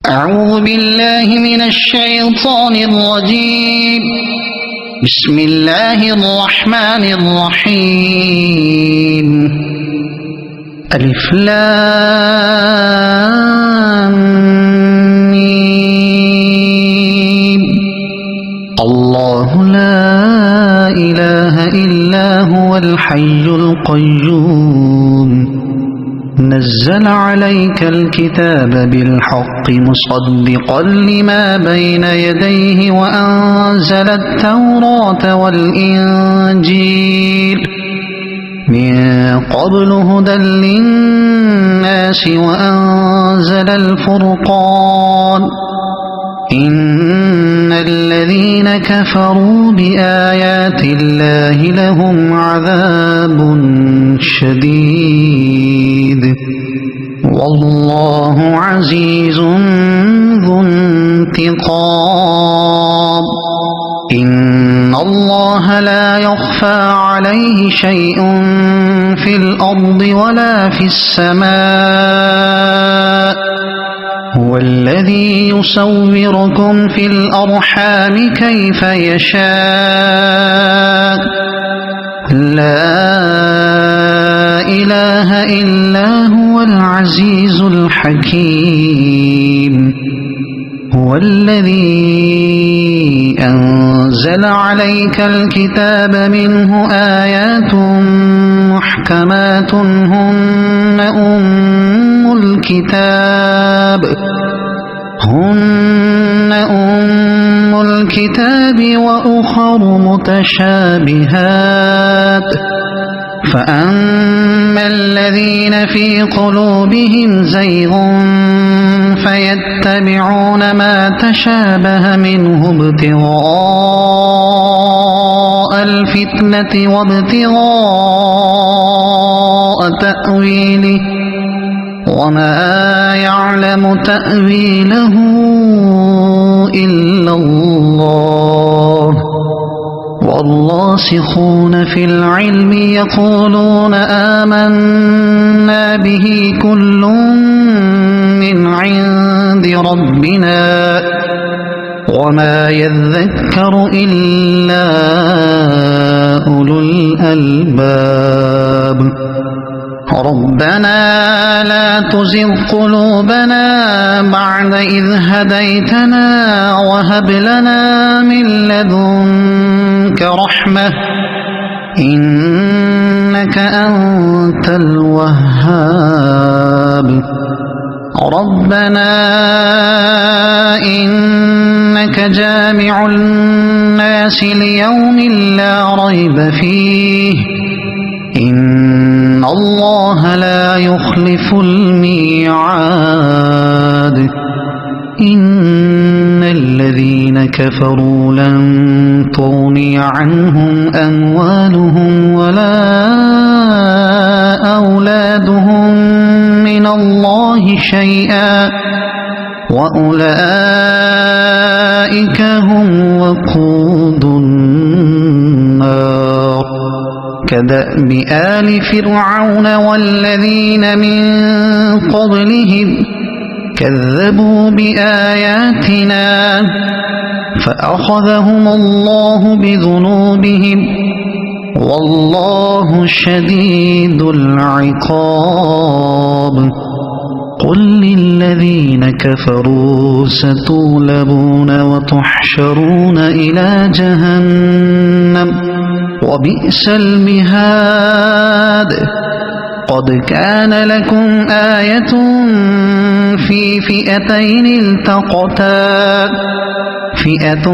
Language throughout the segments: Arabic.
أعوذ بالله من الشيطان الرجيم. بسم الله الرحمن الرحيم. ألف لام ميم. الله لا إله إلا هو الحي القيوم نزل عليك الكتاب بالحق مصدقا لما بين يديه وأنزل التوراة والإنجيل من قبل هدى للناس وأنزل الفرقان إن الذين كفروا بآيات الله لهم عذاب شديد والله عزيز ذو انتقام. إن الله لا يخفى عليه شيء في الأرض ولا في السماء هو الذي يصوركم في الأرحام كيف يشاء لا إله إلا هو العزيز الحكيم. هو الذي أنزل عليك الكتاب منه آيات محكمات هن أم الكتاب وأخر متشابهات فأما الذين في قلوبهم زيغ فيتبعون ما تشابه منه ابتغاء الفتنة وابتغاء تأويله وما يعلم تأويله إلا الله والراسخون في العلم يقولون آمنا به كل من عند ربنا وما يذكر إلا أولو الألباب. ربنا لا تزغ قلوبنا بعد إذ هديتنا وهب لنا من لدنك رحمة إنك أنت الوهاب. ربنا إنك جامع الناس ليوم لا ريب فيه إن الله لا يخلف الميعاد. إن الذين كفروا لن تغني عنهم أموالهم ولا أولادهم من الله شيئا وأولئك هم وقود النار. كدأب آل فرعون والذين من قبلهم كذبوا بآياتنا فأخذهم الله بذنوبهم والله شديد العقاب. قل للذين كفروا ستغلبون وتحشرون إلى جهنم وبئس المهاد. قد كان لكم آية في فئتين التقتا فئة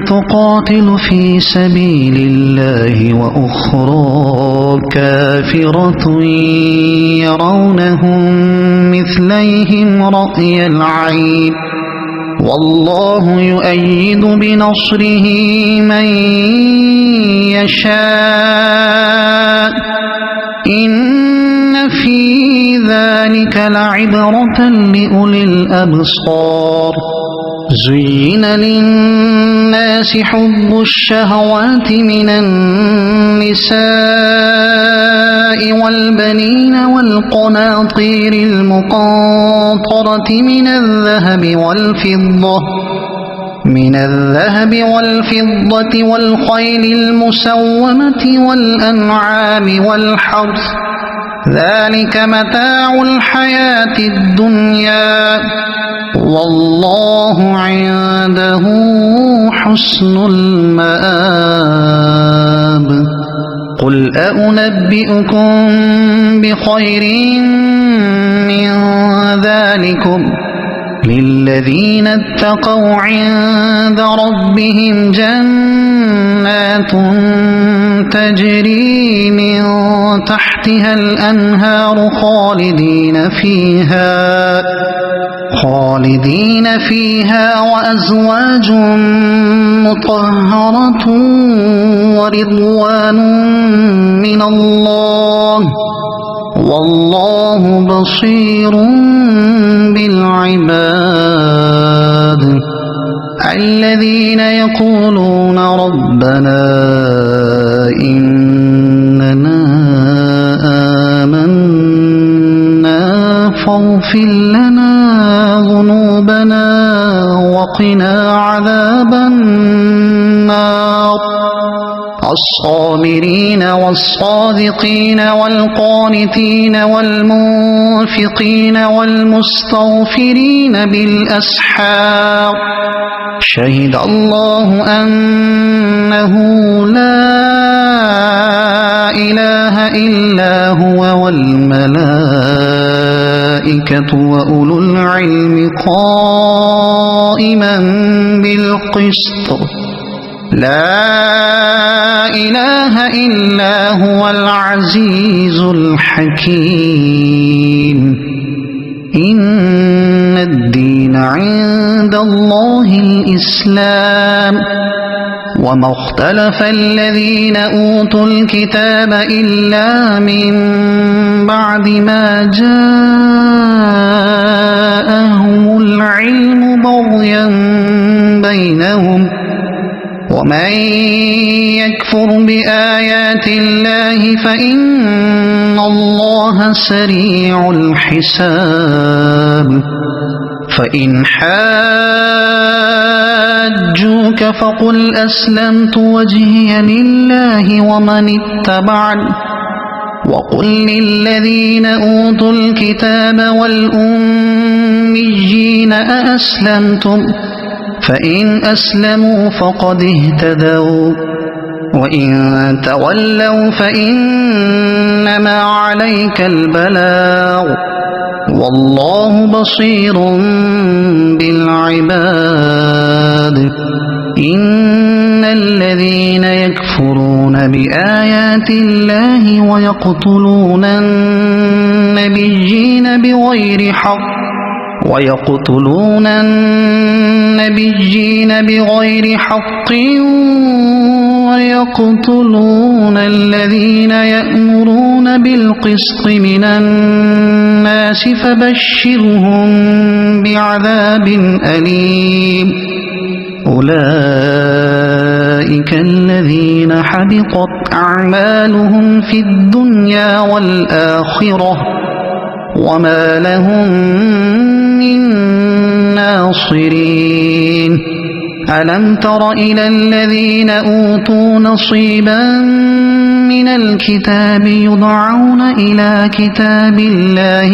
تقاتل في سبيل الله وأخرى كافرة يرونهم مثليهم رأي العين والله يؤيد بنصره من يشاء إن في ذلك لعبرة لأولي الأبصار. زين للناس الناس حب الشهوات من النساء والبنين والقناطير المقنطرة من الذهب والفضة والخيل المسومة والأنعام والحرث ذلك متاع الحياة الدنيا والله عنده حسن المآب قل أنبئكم بخير من ذلكم للذين اتقوا عند ربهم جنات تجري من تحتها الأنهار خالدين فيها وأزواج مطهرة ورضوان من الله والله بصير بالعباد الذين يقولون ربنا إننا آمنا فاغفر لنا ذنوبنا وقنا عذاب النار الصابرين والصادقين والقانتين والمنفقين والمستغفرين بالأسحار شهد الله أنه لا إله إلا هو والملائكة وأولو العلم قائما بالقسط لا إله إلا هو العزيز الحكيم إن الدين عند الله الإسلام وما اختلف الذين أوتوا الكتاب إلا من بعد ما جاءهم العلم بغيا بينهم ومن يكفر بآيات الله فإن الله سريع الحساب فإن حاجوك فقل أسلمت وجهي لله ومن اتبعني وقل للذين أوتوا الكتاب والأميين أأسلمتم فإن أسلموا فقد اهتدوا وإن تولوا فإنما عليك البلاغ والله بصير بالعباد إن الذين يكفرون بآيات الله ويقتلون النبيين بغير حق ويقتلون الذين يأمرون بالقسط من الناس فبشرهم بعذاب أليم أولئك الذين حبطت أعمالهم في الدنيا والآخرة وما لهم من ناصرين ألم تر إلى الذين أوتوا نصيبا من الكتاب يدعون إلى كتاب الله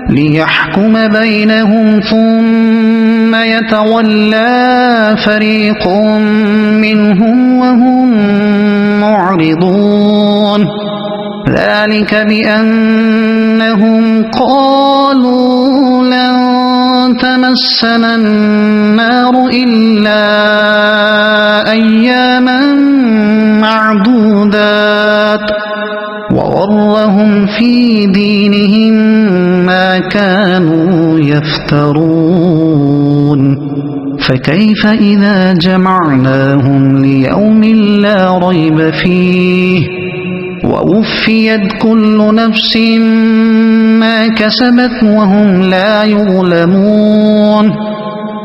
ليحكم بينهم ثم يتولى فريق منهم وهم معرضون ذلك بأنهم قالوا لن تمسنا النار إلا أياما معدودات وغرهم في دينهم ما كانوا يفترون فكيف إذا جمعناهم ليوم لا ريب فيه ووفيت كل نفس ما كسبت وهم لا يظلمون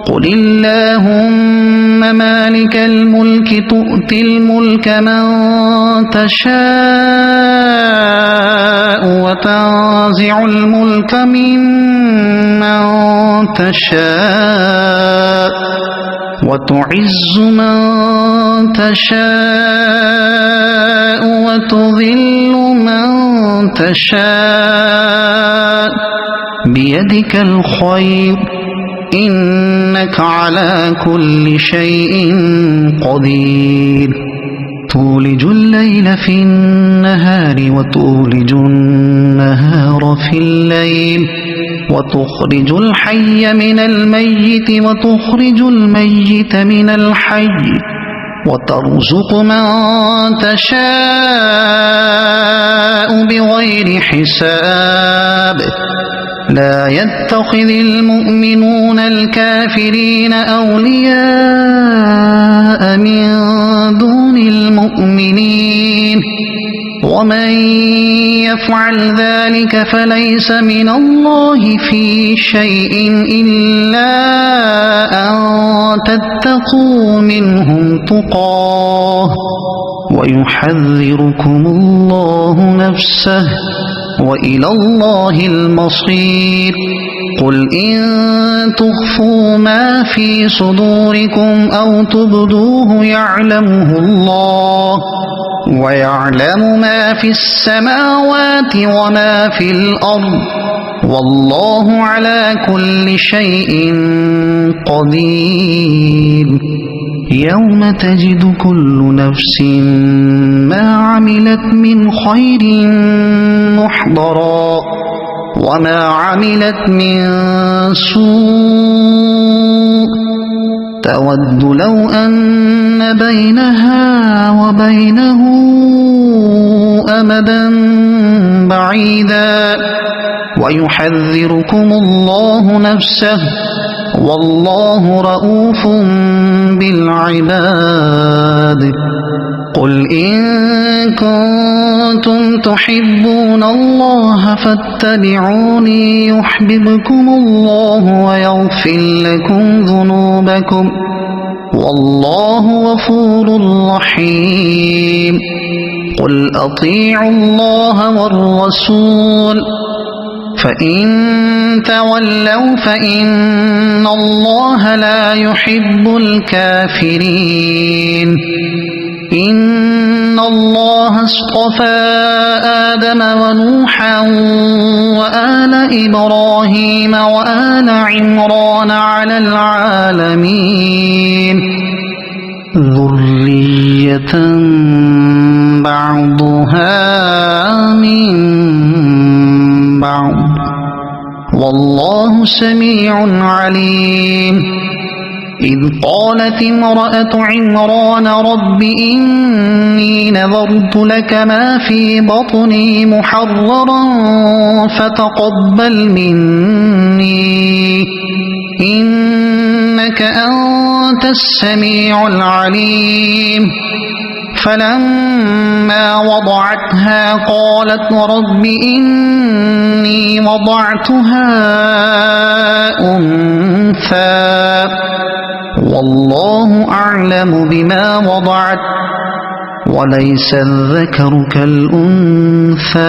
قل اللهم مالك الملك تؤتي الملك من تشاء وتنزع الملك ممن تشاء وتعز من تشاء وتذل من تشاء بيدك الخير إنك على كل شيء قدير تولج الليل في النهار وتولج النهار في الليل وتخرج الحي من الميت وتخرج الميت من الحي وترزق من تشاء بغير حساب لا يتخذ المؤمنون الكافرين أولياء من دون المؤمنين ومن يفعل ذلك فليس من الله في شيء إلا أن تتقوا منهم تقاه ويحذركم الله نفسه وإلى الله المصير قل إن تخفوا ما في صدوركم أو تبدوه يعلمه الله ويعلم ما في السماوات وما في الأرض والله على كل شيء قدير يوم تجد كل نفس ما عملت من خير محضرا وما عملت من سوء تود لو أن بينها وبينه أمدا بعيدا ويحذركم الله نفسه والله رؤوف بالعباد قل إن كنتم تحبون الله فاتبعوني يحببكم الله ويغفر لكم ذنوبكم والله غفور رحيم قل أطيعوا الله والرسول فإن تولوا فإن الله لا يحب الكافرين إن الله اصطفى آدم ونوحا وآل إبراهيم وآل عمران على العالمين ذرية بعضها من بعض والله سميع عليم إذ قالت امرأة عمران رب إني نذرت لك ما في بطني محررا فتقبل مني إنك أنت السميع العليم فلما وضعتها قالت رب إني وضعتها أنثى والله أعلم بما وضعت وليس الذكر كالأنثى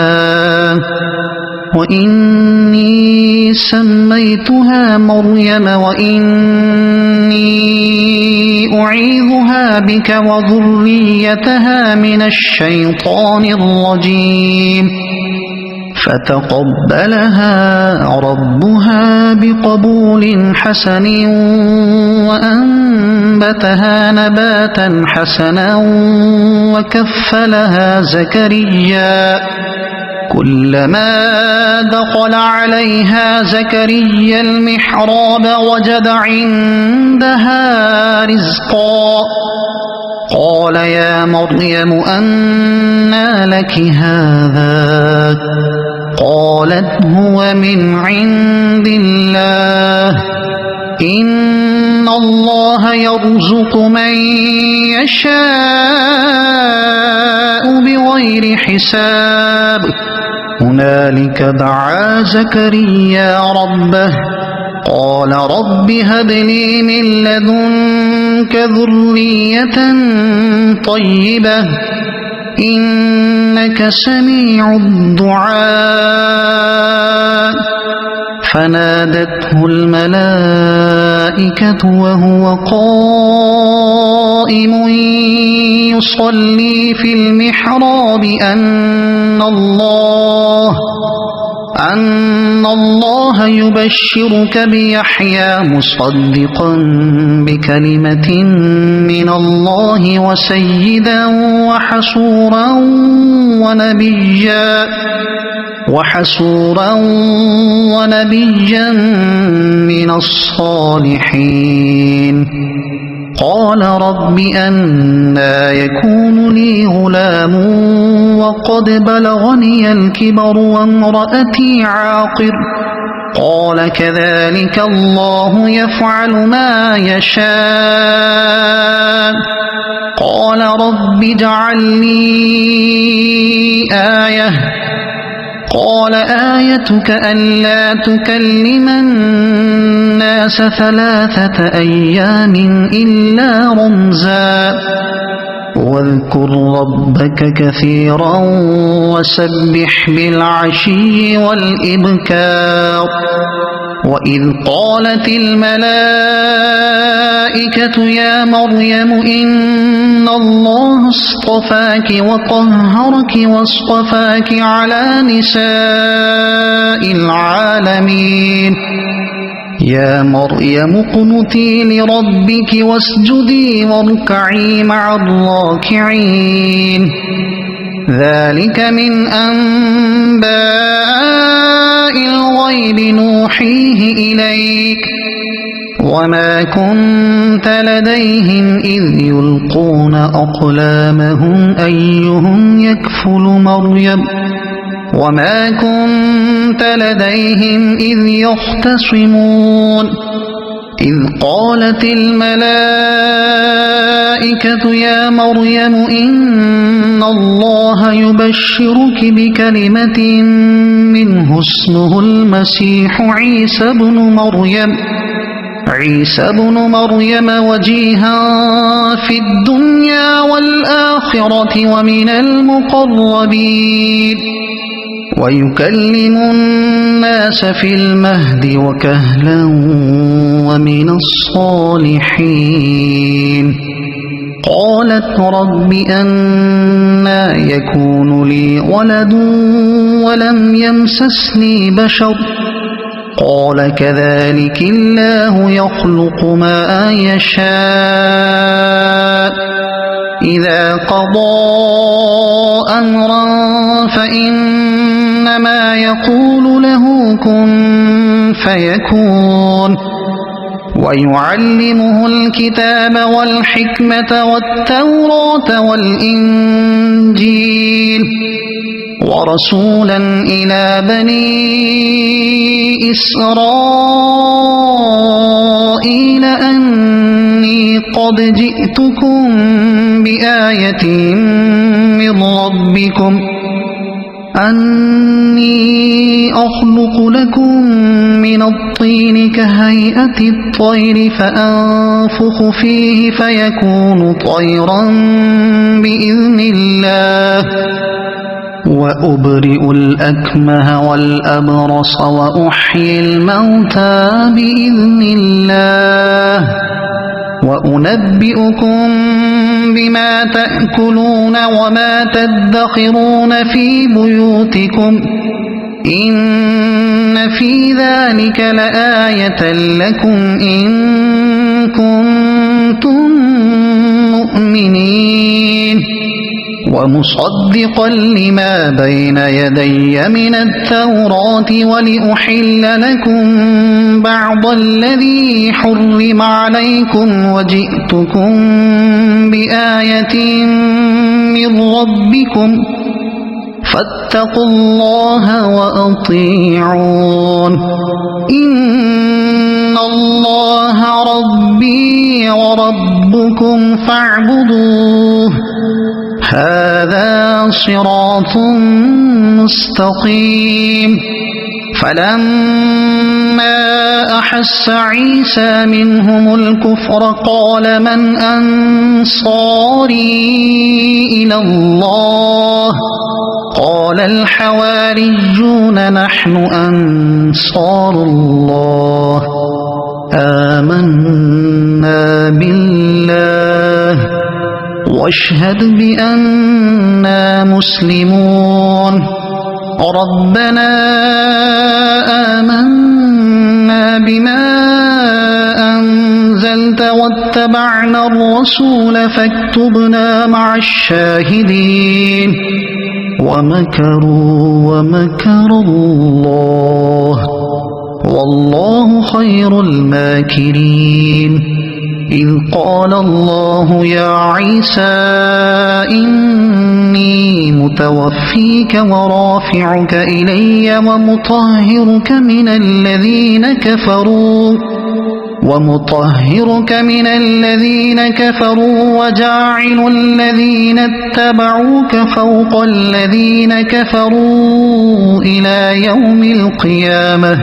وإني سميتها مريم وإني أعيذها بك وذريتها من الشيطان الرجيم فتقبلها ربها بقبول حسن وأنبتها نباتا حسنا وكفلها زكريا كلما دخل عليها زكريا المحراب وجد عندها رزقا قال يا مريم أنى لك هذا قالت هو من عند الله إن الله يرزق من يشاء بغير حساب هنالك دعا زكريا ربه قال رب هب لي من لدنك ذرية طيبة إنك سميع الدعاء فنادته الملائكة وهو قائم يصلي في المحراب أن الله يبشرك بيحيى مصدقا بكلمة من الله وسيدا وحسورا ونبيا من الصالحين قال رب أنى يكون لي غلام وقد بلغني الكبر وامرأتي عاقر قال كذلك الله يفعل ما يشاء قال رب اجعل لي آية قال آيتك ألا تكلم الناس 3 أيام إلا رمزا واذكر ربك كثيرا وسبح بالعشي والإبكار وإذ قالت الملائكة يا مريم إن الله اصطفاك وطهرك واصطفاك على نساء العالمين يا مريم اقنتي لربك واسجدي واركعي مع الراكعين ذلك من أنباء الغيب نوحيه إليك وما كنت لديهم إذ يلقون أقلامهم أيهم يكفل مريم وما كنت لديهم إذ يختصمون إذ قالت الملائكة يا مريم إن الله يبشرك بكلمة منه اسمه المسيح عيسى بن مريم وجيها في الدنيا والآخرة ومن المقربين ويكلم الناس في المهد وكهلا ومن الصالحين قالت رب أنى يكون لي ولد ولم يمسسني بشر قال كذلك الله يخلق ما يشاء إذا قضى أمرا فإنما يقول له كن فيكون ويعلمه الكتاب والحكمة والتوراة والإنجيل ورسولا إلى بني إسرائيل أني قد جئتكم بآية من ربكم أني أخلق لكم من الطين كهيئة الطير فأنفخ فيه فيكون طيرا بإذن الله وأبرئ الأكمه والأبرص وأحيي الموتى بإذن الله وأنبئكم بما تأكلون وما تدخرون في بيوتكم إن في ذلك لآية لكم إن كنتم مؤمنين ومصدقا لما بين يدي من التوراة ولأحل لكم بعض الذي حرم عليكم وجئتكم بآية من ربكم فاتقوا الله وأطيعون إن الله ربي وربكم فاعبدوه هذا صراط مستقيم فلما أحس أحس عيسى منهم الكفر قال من أنصاري إلى الله قال الحواريون نحن أنصار الله آمنا بالله واشهد بأننا مسلمون ربنا آمنا بما أنزلت واتبعنا الرسول فاكتبنا مع الشاهدين ومكروا ومكر الله والله خير الماكرين إذ قال الله يا عيسى إني متوفيك ورافعك إلي ومطهرك من الذين كفروا وجاعل الذين اتبعوك فوق الذين كفروا إلى يوم القيامة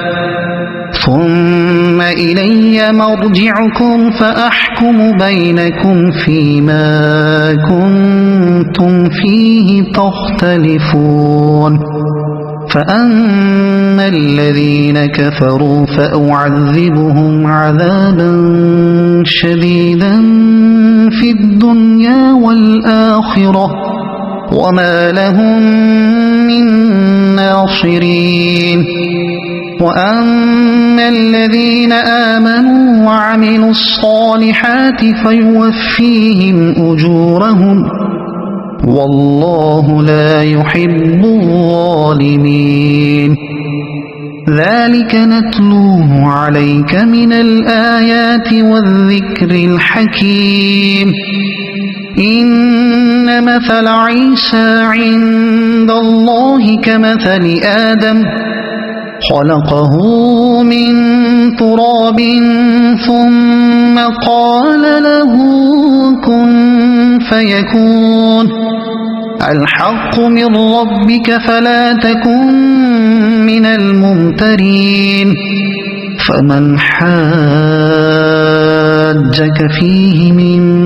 ثم إلي مرجعكم فأحكم بينكم فيما كنتم فيه تختلفون فأما الذين كفروا فأعذبهم عذابا شديدا في الدنيا والآخرة وما لهم من ناصرين وأما الذين آمنوا وعملوا الصالحات فيوفيهم أجورهم والله لا يحب الظالمين ذلك نتلوه عليك من الآيات والذكر الحكيم إن مثل عيسى عند الله كمثل آدم خلقه من تراب ثم قال له كن فيكون الحق من ربك فلا تكن من الممترين فمن حاجك فيه من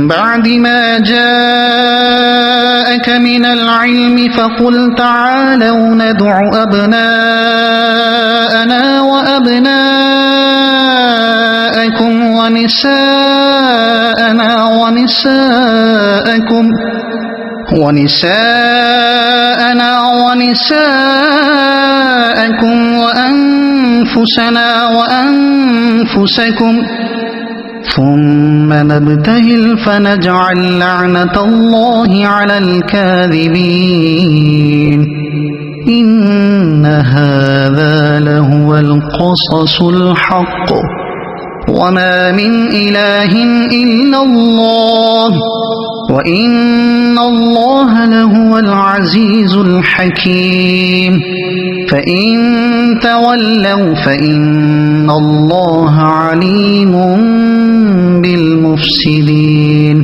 بعد ما جاءك من العلم فقل تعالوا ندع أبناءنا وأبناءكم ونساءنا ونساءكم وأنفسنا وأنفسكم ثم نبتهل فنجعل لعنة الله على الكاذبين إن هذا لهو القصص الحق وما من إله إلا الله وإن الله لهو العزيز الحكيم فإن تولوا فإن الله عليم بالمفسدين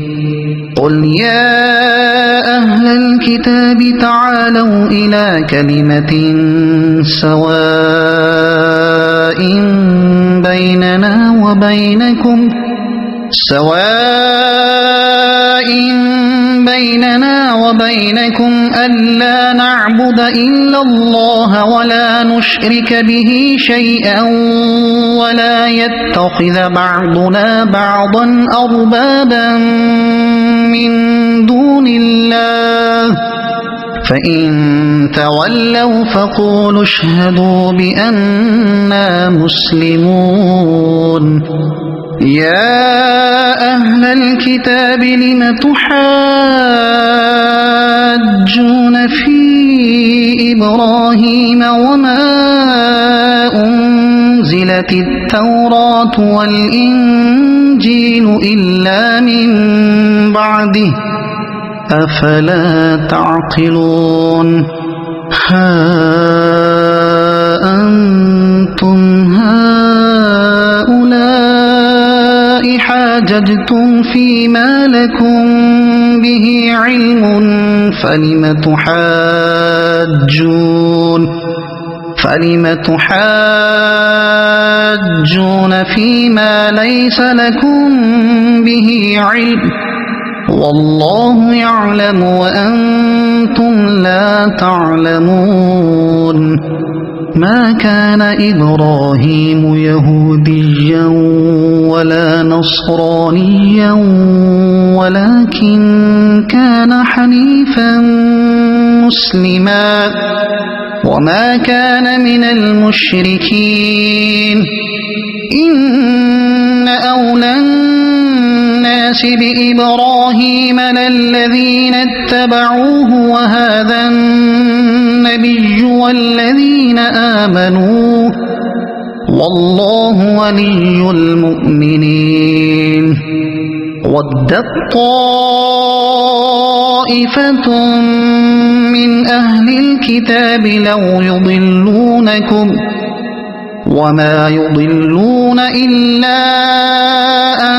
قل يا أهل الكتاب تعالوا إلى كلمة سواء بيننا وبينكم ألا نعبد إلا الله ولا نشرك به شيئا ولا يتخذ بعضنا بعضا أربابا من دون الله فإن تولوا فقولوا اشهدوا بأننا مسلمون يا أهل الكتاب لم تحاجون في إبراهيم وما أنزلت التوراة والإنجيل إلا من بعده أفلا تعقلون ها أنتم هؤلاء حاججتم فيما لكم به علم فلم تحاجون فيما ليس لكم به علم والله يعلم وأنتم لا تعلمون ما كان إبراهيم يهوديا ولا نصرانيا ولكن كان حنيفا مسلما وما كان من المشركين إن أولى الناس بإبراهيم للذين اتبعوه وهذا النبي والذين آمنوا والله ولي المؤمنين ودت طائفة من أهل الكتاب لو يضلونكم وما يضلون إلا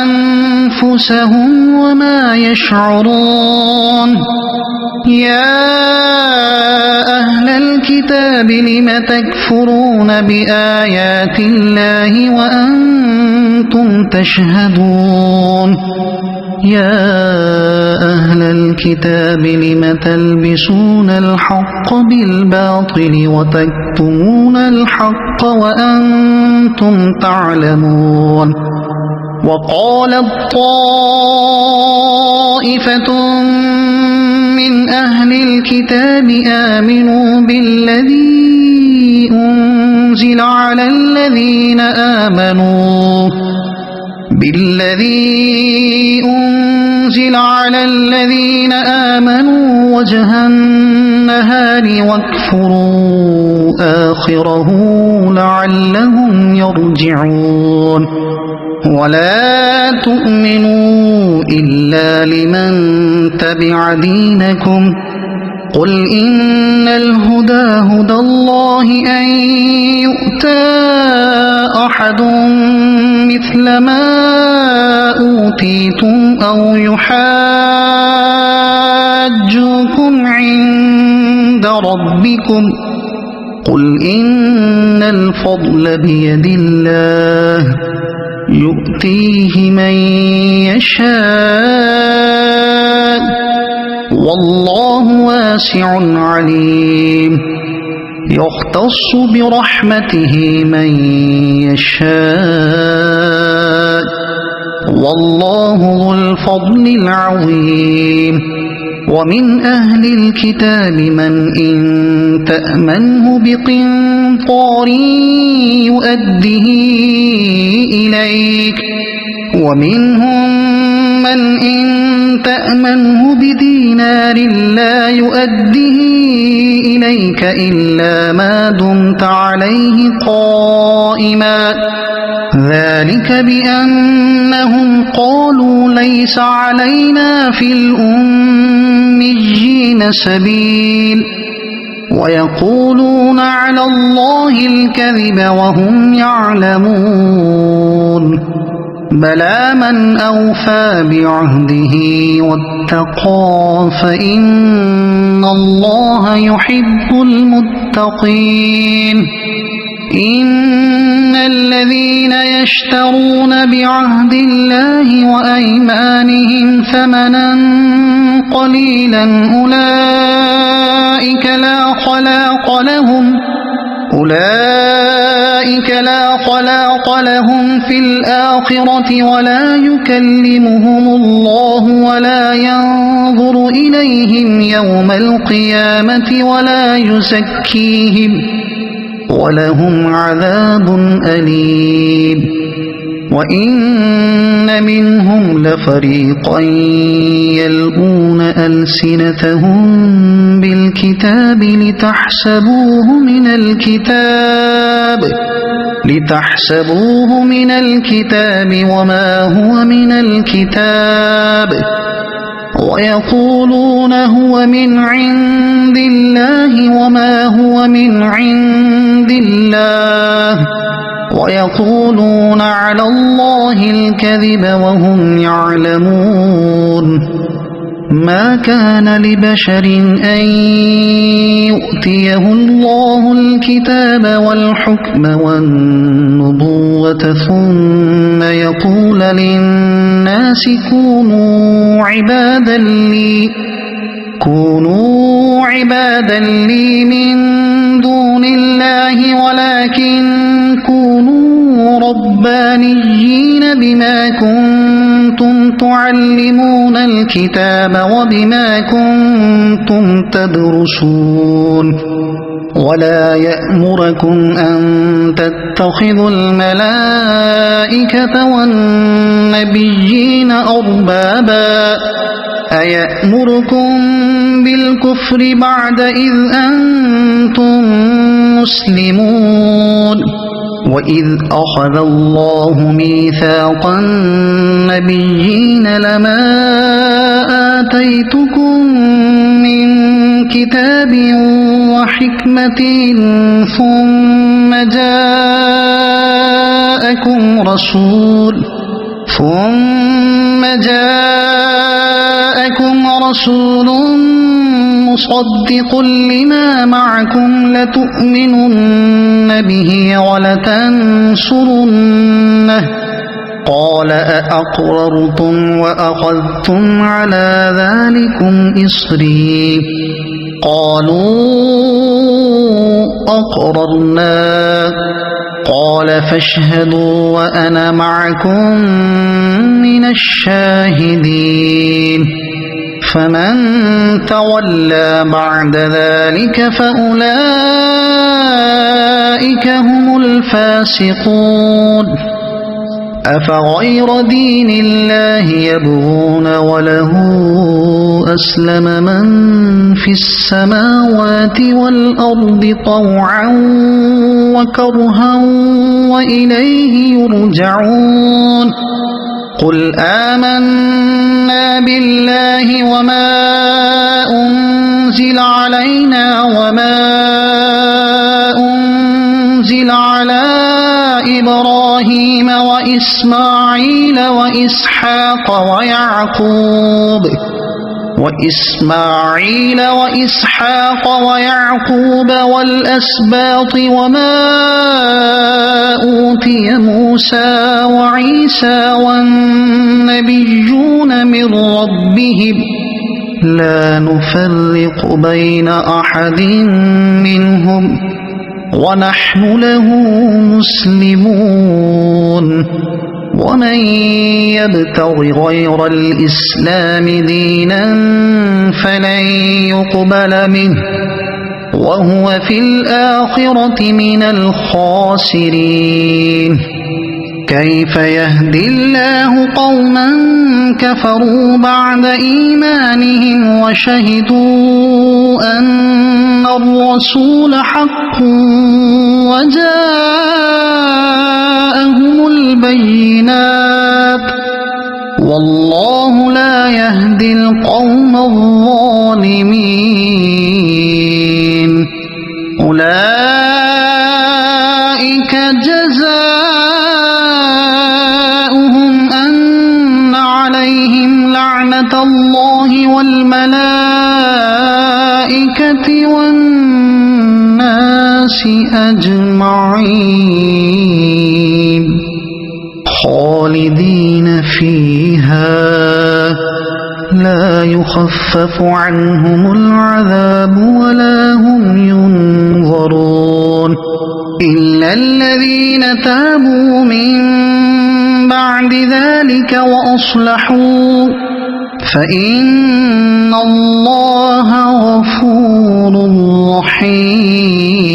أنفسهم وما يشعرون يا أهل الكتاب لم تكفرون بآيات الله وأنتم تشهدون يا أهل الكتاب لم تلبسون الحق بالباطل وتكتمون الحق وأنتم تعلمون وقالت طائفة من أهل الكتاب آمنوا بالذي أنزل على الذين آمنوا وجه النهار واكفروا آخره لعلهم يرجعون ولا تؤمنوا إلا لمن تبع دينكم قل إن الهدى هدى الله أن يؤتى أحد مثل ما أوتيتم أو يحاجوكم عند ربكم قل إن الفضل بيد الله يؤتيه من يشاء والله واسع عليم يختص برحمته من يشاء والله ذو الفضل العظيم ومن أهل الكتاب من إن تأمنه بقنطار يؤده إليك ومنهم من إن تأمنه بدينار لا يؤده إليك إلا ما دمت عليه قائما ذلك بأنهم قالوا ليس علينا في الأميين سبيل ويقولون على الله الكذب وهم يعلمون بلى من أوفى بعهده واتقى فإن الله يحب المتقين إن الذين يشترون بعهد الله وأيمانهم ثمنا قليلا أولئك لا خلاق لهم في الآخرة ولا يكلمهم الله ولا ينظر إليهم يوم القيامة ولا يزكيهم ولهم عذاب أليم وإن منهم لفريقا يلقون ألسنتهم بالكتاب لتحسبوه من الكتاب وما هو من الكتاب ويقولون هو من عند الله وما هو من عند الله ويقولون على الله الكذب وهم يعلمون ما كان لبشر أن يؤتيه الله الكتاب والحكم والنبوة ثم يقول للناس كونوا عبادا لي من دون الله ولكن كونوا ربانيين بما كنتم تعلمون الكتاب وبما كنتم تدرسون ولا يأمركم أن تتخذوا الملائكة والنبيين أربابا أيأمركم بالكفر بعد إذ أنتم مسلمون وإذ أخذ الله ميثاق النبيين لما آتيتكم من كتاب وحكمة ثم جاءكم رسول مصدق لما معكم لتؤمنن به ولتنصرنه قال أأقررتم وأخذتم على ذلكم إصري قالوا أقررنا قال فاشهدوا وأنا معكم من الشاهدين فمن تولى بعد ذلك فأولئك هم الفاسقون أفغير دين الله يبغون وله أسلم من في السماوات والأرض طوعا وكرها وإليه يرجعون قل آمنا بالله وما أنزل علينا وما أنزل على إبراهيم وإسماعيل وإسحاق ويعقوب والأسباط وما أوتي موسى وعيسى والنبيون من ربهم لا نفرق بين أحد منهم ونحن له مسلمون ومن يبتغ غير الإسلام دينا فلن يقبل منه وهو في الآخرة من الخاسرين كيف يهدي الله قوما كفروا بعد إيمانهم وشهدوا أن الرسول حق وجاءهم البينات والله لا يهدي القوم الظالمين أولئك جزاؤهم أن عليهم لعنة الله والملائكة والناس أجمعين خالدين فيها لا يخفف عنهم العذاب ولا هم ينظرون إلا الذين تابوا من بعد ذلك وأصلحوا فإن الله غفور رحيم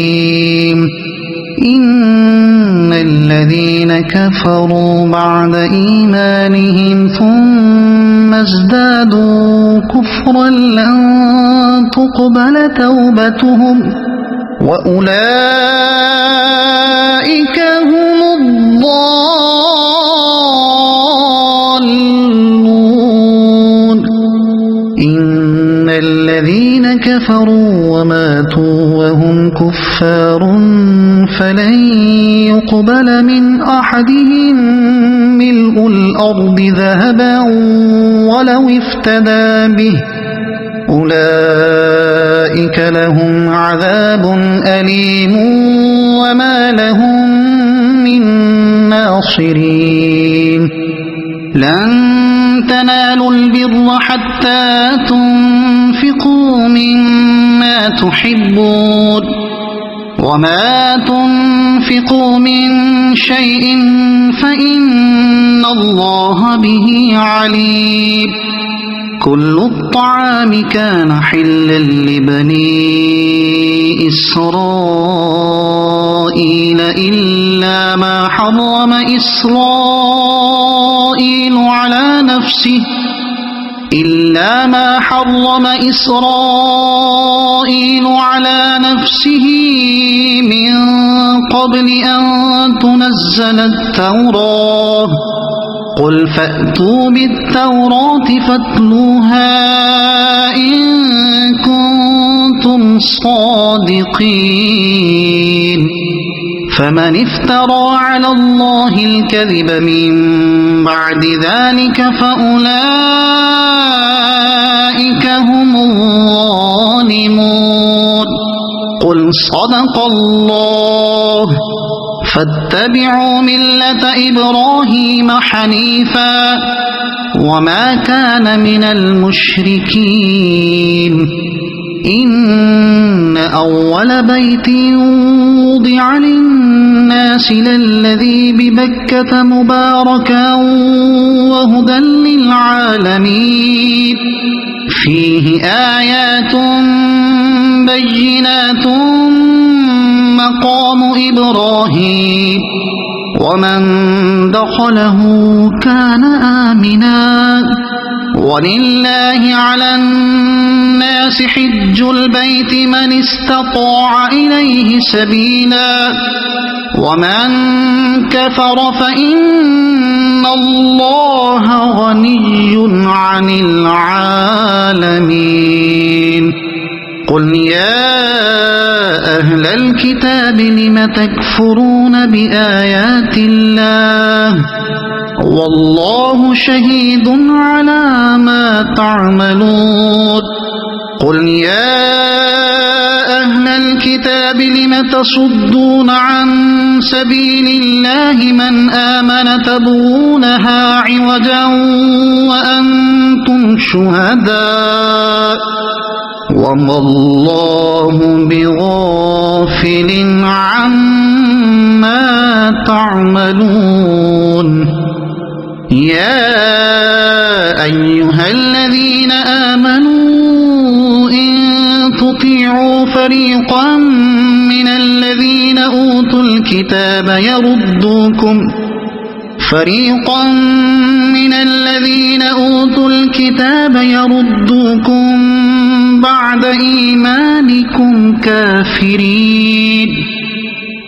إن الذين كفروا بعد إيمانهم ثم ازدادوا كفرا لن تقبل توبتهم وأولئك هم الضالون إن الذين كفروا وماتوا وهم كفار فلن يقبل من أحدهم ملء الأرض ذهبا ولو افتدى به أولئك لهم عذاب أليم وما لهم من ناصرين لن تنالوا البر حتى تنفقوا مما تحبون وما تنفقوا من شيء فإن الله به عليم كل الطعام كان حلا لبني إسرائيل إلا ما حرم إسرائيل على نفسه من قبل أن تنزل التوراة قل فأتوا بالتوراة فاتلوها إن كنتم صادقين فمن افترى على الله الكذب من بعد ذلك فأولئك هم الظالمون قل صدق الله فاتبعوا ملة إبراهيم حنيفا وما كان من المشركين إن أول بيت وضع للناس للذي ببكة مباركا وهدى للعالمين فيه آيات بينات مقام إبراهيم ومن دخله كان آمنا ولله على الناس حج البيت من استطاع إليه سبيلا ومن كفر فإن الله غني عن العالمين قل يا أهل الكتاب لم تكفرون بآيات الله والله شهيد على ما تعملون قل يا أهل الكتاب لم تصدون عن سبيل الله من آمن تبغونها عوجا وأنتم شهداء وما الله بغافل عما تعملون يا أيها الذين آمنوا إن تطيعوا فريقا من الذين أوتوا الكتاب يردوكم بعد إيمانكم كافرين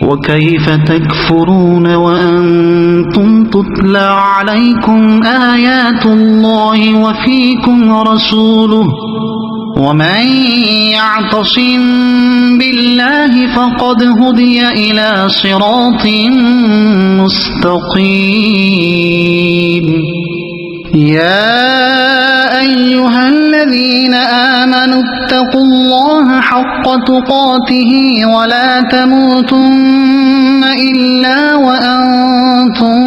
وكيف تكفرون وأنتم تتلى عليكم آيات الله وفيكم رسوله ومن يعتصم بالله فقد هدي إلى صراط مستقيم يا أيها الذين آمنوا اتقوا الله حق تقاته ولا تموتن إلا وأنتم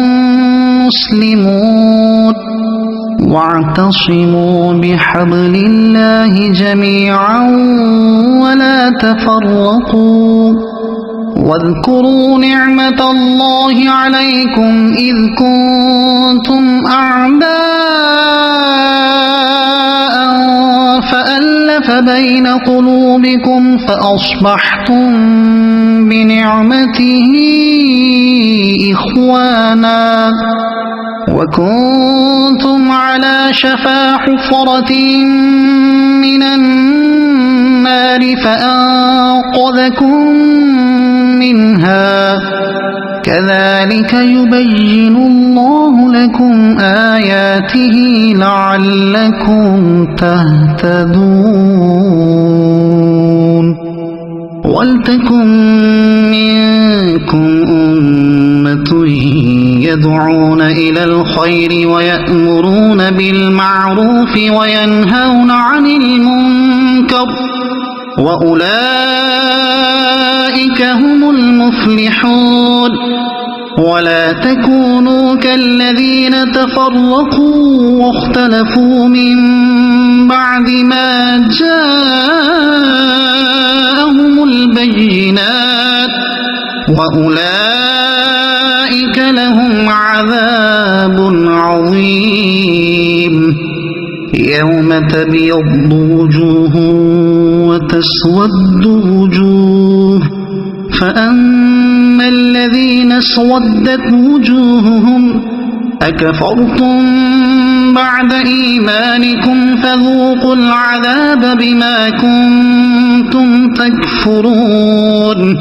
مسلمون واعتصموا بحبل الله جميعا ولا تفرقوا واذكروا نعمة الله عليكم إذ كنتم أعداء فألف بين قلوبكم فأصبحتم بنعمته إخوانا وكنتم على شفا حفرة من النار فأنقذكم منها كذلك يبين الله لكم آياته لعلكم تهتدون وَلْتَكُنْ مِنْكُمْ أُمَّةٌ يَدْعُونَ إِلَى الْخَيْرِ وَيَأْمُرُونَ بِالْمَعْرُوفِ وَيَنْهَوْنَ عَنِ الْمُنْكَرِ وَأُولَئِكَ هُمُ الْمُفْلِحُونَ وَلَا تَكُونُوا كَالَّذِينَ تَفَرَّقُوا وَاخْتَلَفُوا مِنْ بَعْدِ مَا جَاءَهُمُ الْبَيِّنَاتُ وَأُولَئِكَ لَهُمْ عَذَابٌ عَظِيمٌ يَوْمَ تَبْيَضُّ وُجُوهٌ وَتَسْوَدُّ وُجُوهٌ فَأَمَّا الَّذِينَ اسْوَدَّتْ وُجُوهُهُمْ أَكَفَرْتُمْ بَعْدَ إِيمَانِكُمْ فَذُوقُوا الْعَذَابَ بِمَا كُنْتُمْ تَكْفُرُونَ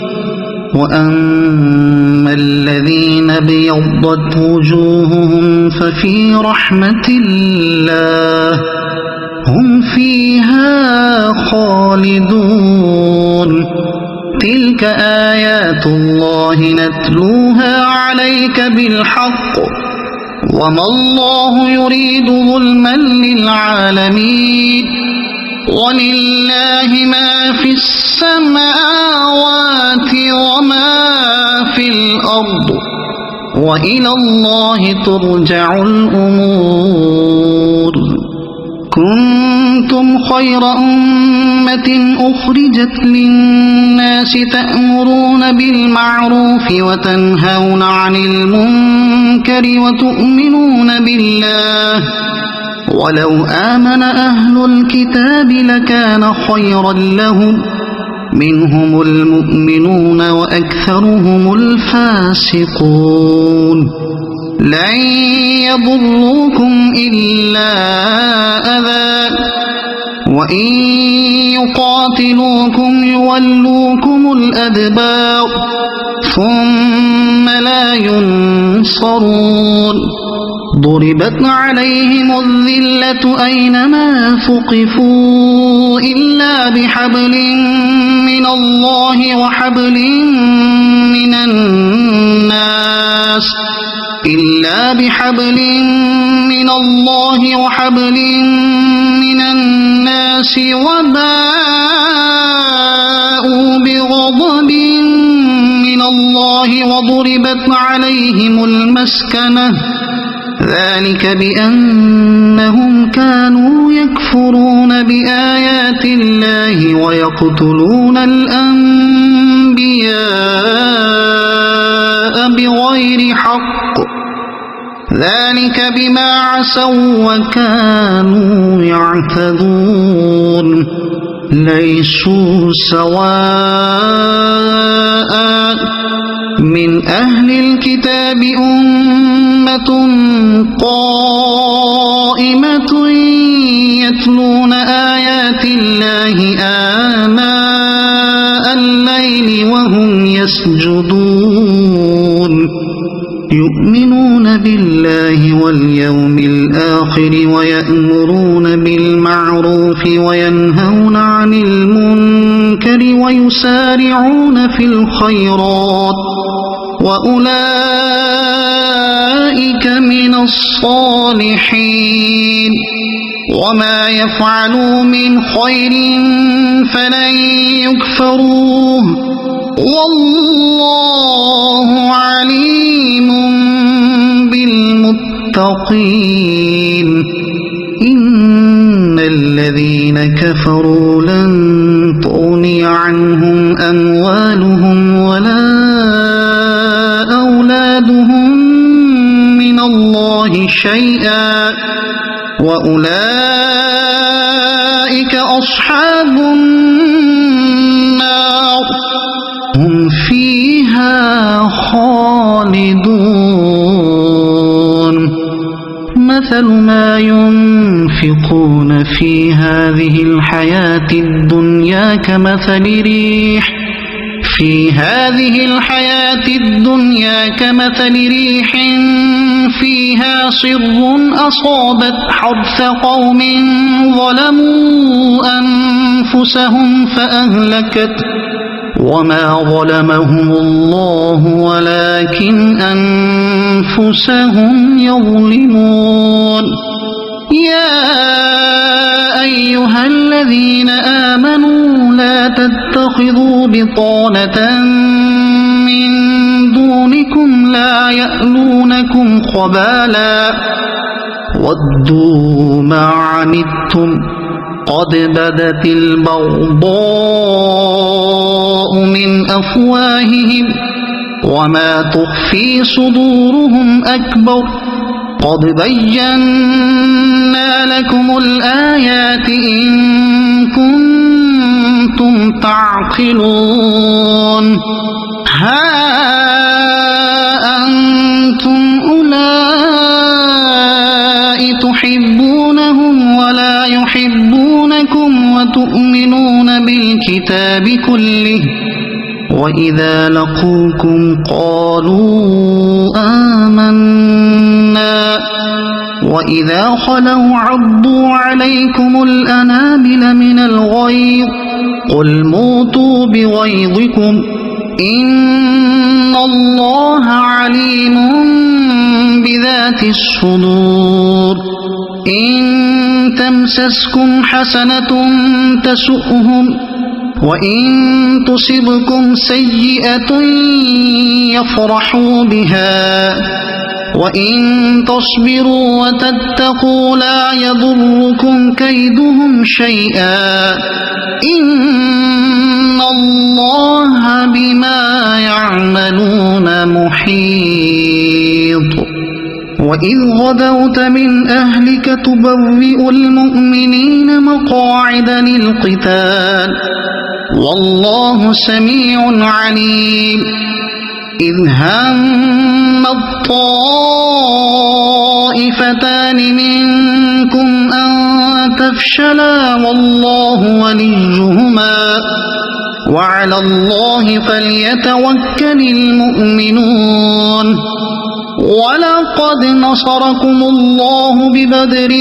وَأَمَّا الَّذِينَ ابْيَضَّتْ وُجُوهُهُمْ فَفِي رَحْمَةِ اللَّهِ هُمْ فِيهَا خَالِدُونَ تِلْكَ آيَاتُ اللَّهِ نَتْلُوهَا عَلَيْكَ بِالْحَقِّ وَمَا اللَّهُ يُرِيدُ ظُلْمًا لِلْعَالَمِينَ وَلِلَّهِ مَا فِي السَّمَاوَاتِ وَمَا فِي الْأَرْضِ وَإِلَى اللَّهِ تُرْجَعُ الْأُمُورُ كنتم خير أمة أخرجت للناس تأمرون بالمعروف وتنهون عن المنكر وتؤمنون بالله ولو آمن أهل الكتاب لكان خيرا لهم منهم المؤمنون وأكثرهم الفاسقون لن يضروكم إلا أذى وإن يقاتلوكم يولوكم الأدبار ثم لا ينصرون ضربت عليهم الذلة أينما ثقفوا إلا بحبل من الله وحبل من الناس وباءوا بغضب من الله وضربت عليهم المسكنة ذلك بأنهم كانوا يكفرون بآيات الله ويقتلون الأنبياء بغير حق ذلك بما عصوا وكانوا يعتدون ليسوا سواء من أهل الكتاب أمة قائمة يتلون آيات الله آناء الليل وهم يسجدون يؤمنون بالله واليوم الآخر ويأمرون بالمعروف وينهون عن المنكر ويسارعون في الخيرات وأولئك من الصالحين وما يفعلوا من خير فلن يكفروه والله عليم بالمتقين إن الذين كفروا لن تغني عنهم أموالهم ولا أولادهم من الله شيئا وأولئك أصحاب النار هم فيها خالدون مثل ما ينفقون في هذه الحياة الدنيا كمثل ريح فيها صر أصابت حرث قوم ظلموا أنفسهم وما ظلمهم الله ولكن أنفسهم يظلمون يا أيها الذين آمنوا لا تتخذوا بطانة من دونكم لا يألونكم خبالا ودوا ما عنتم قد بدت البغضاء من أفواههم وما تخفي صدورهم أكبر قد بينا لكم الآيات إن كنتم تعقلون ها أنتم أولئك تحبونهم ولا يحبونكم وتؤمنون بالكتاب كله وإذا لقوكم قالوا آمنا وإذا خلوا عضوا عليكم الأنامل من الغيظ قل موتوا بغيظكم إن الله عليم بذات الصدور إن تمسسكم حسنة تسؤهم وإن تصبكم سيئة يفرحوا بها وإن تصبروا وتتقوا لا يضركم كيدهم شيئا إن الله بما يعملون محيط وإذ غدوت من أهلك تبوئ المؤمنين مقاعد للقتال والله سميع عليم إذ هم الطائفتان منكم أن تفشلا والله وليهما وعلى الله فليتوكل المؤمنون ولقد نصركم الله ببدر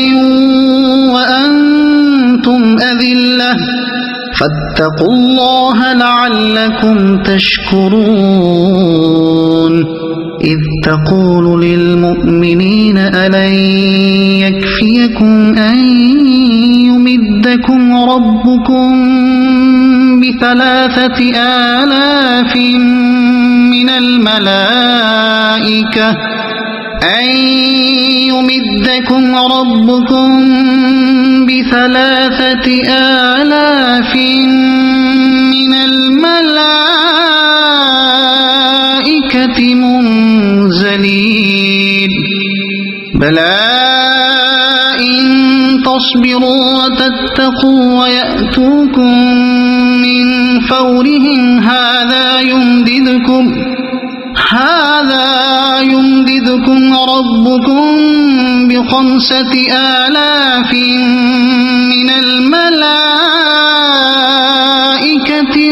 وأنتم أذلة فاتقوا الله لعلكم تشكرون إذ تقول للمؤمنين ألن يكفيكم أن يمدكم ربكم ب3,000 من الملائكة أن يمدكم ربكم ب3,000 من الملائكة منزلين بلى إن تصبروا وتتقوا ويأتوكم من فورهم هذا يمددكم ربكم ب5,000 من الملائكة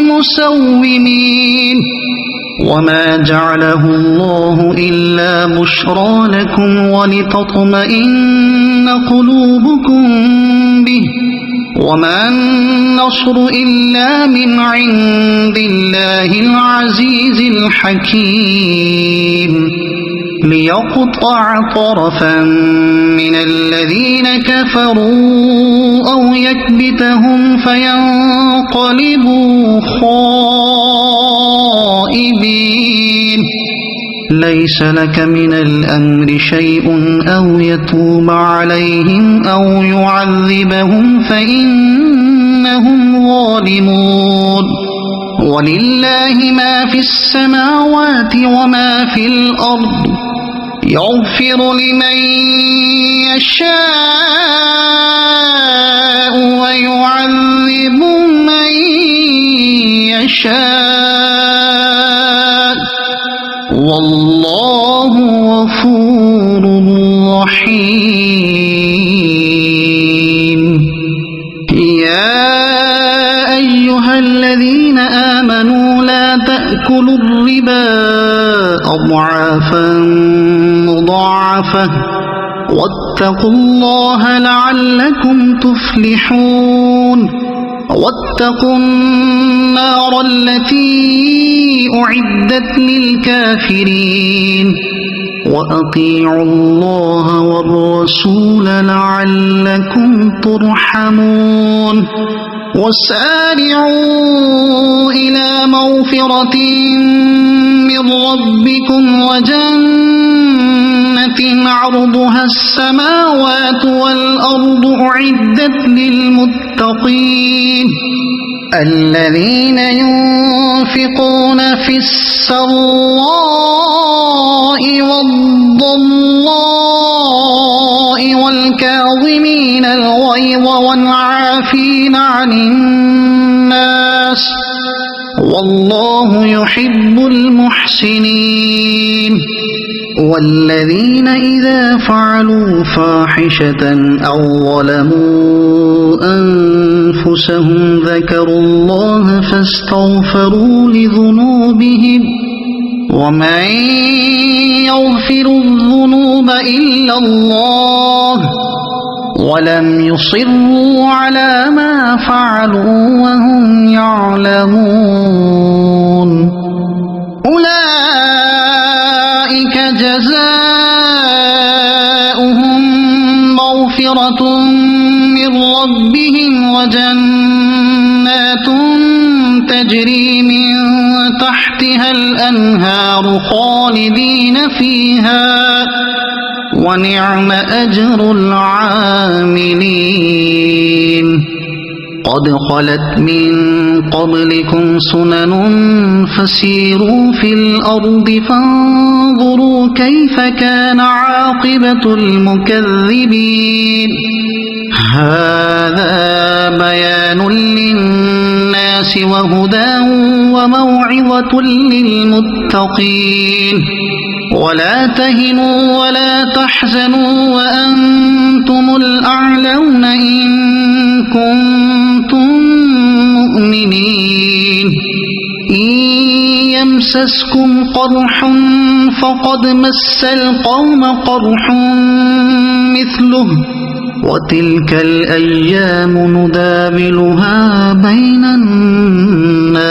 مسومين وما جعله الله إلا بشرى لكم ولتطمئن قلوبكم به وما النصر إلا من عند الله العزيز الحكيم ليقطع طرفا من الذين كفروا أو يكبتهم فينقلبوا خائبين ليس لك من الأمر شيء أو يتوب عليهم أو يعذبهم فإنهم ظالمون ولله ما في السماوات وما في الأرض يغفر لمن يشاء ويعذب من يشاء والله غفور رحيم يا أيها الذين آمنوا لا تأكلوا الربا أضعافا مضاعفة واتقوا الله لعلكم تفلحون واتقوا النار التي أعدت للكافرين وأطيعوا الله والرسول لعلكم ترحمون وسارعوا إلى مغفرة من ربكم وجنة عرضها السماوات والأرض أعدت للمتقين الذين ينفقون في السراء والضراء والكاظمين الغيظ والعافين عن الناس والله يحب المحسنين والذين إذا فعلوا فاحشة أو ظلموا أنفسهم ذكروا الله فاستغفروا لذنوبهم ومن يغفر الذنوب إلا الله ولم يصروا على ما فعلوا وهم يعلمون أولئك جزاؤهم مغفرة من ربهم وجنات تجري من تحتها الأنهار خالدين فيها ونعم أجر العاملين قد خلت من قبلكم سنن فسيروا في الأرض فانظروا كيف كان عاقبة المكذبين هذا بيان للناس وهدى وموعظة للمتقين ولا تهنوا ولا تحزنوا وأنتم الأعلون إن كنتم مؤمنين إن يمسسكم قرح فقد مس القوم قرح مثله وتلك الأيام نداولها بين الناس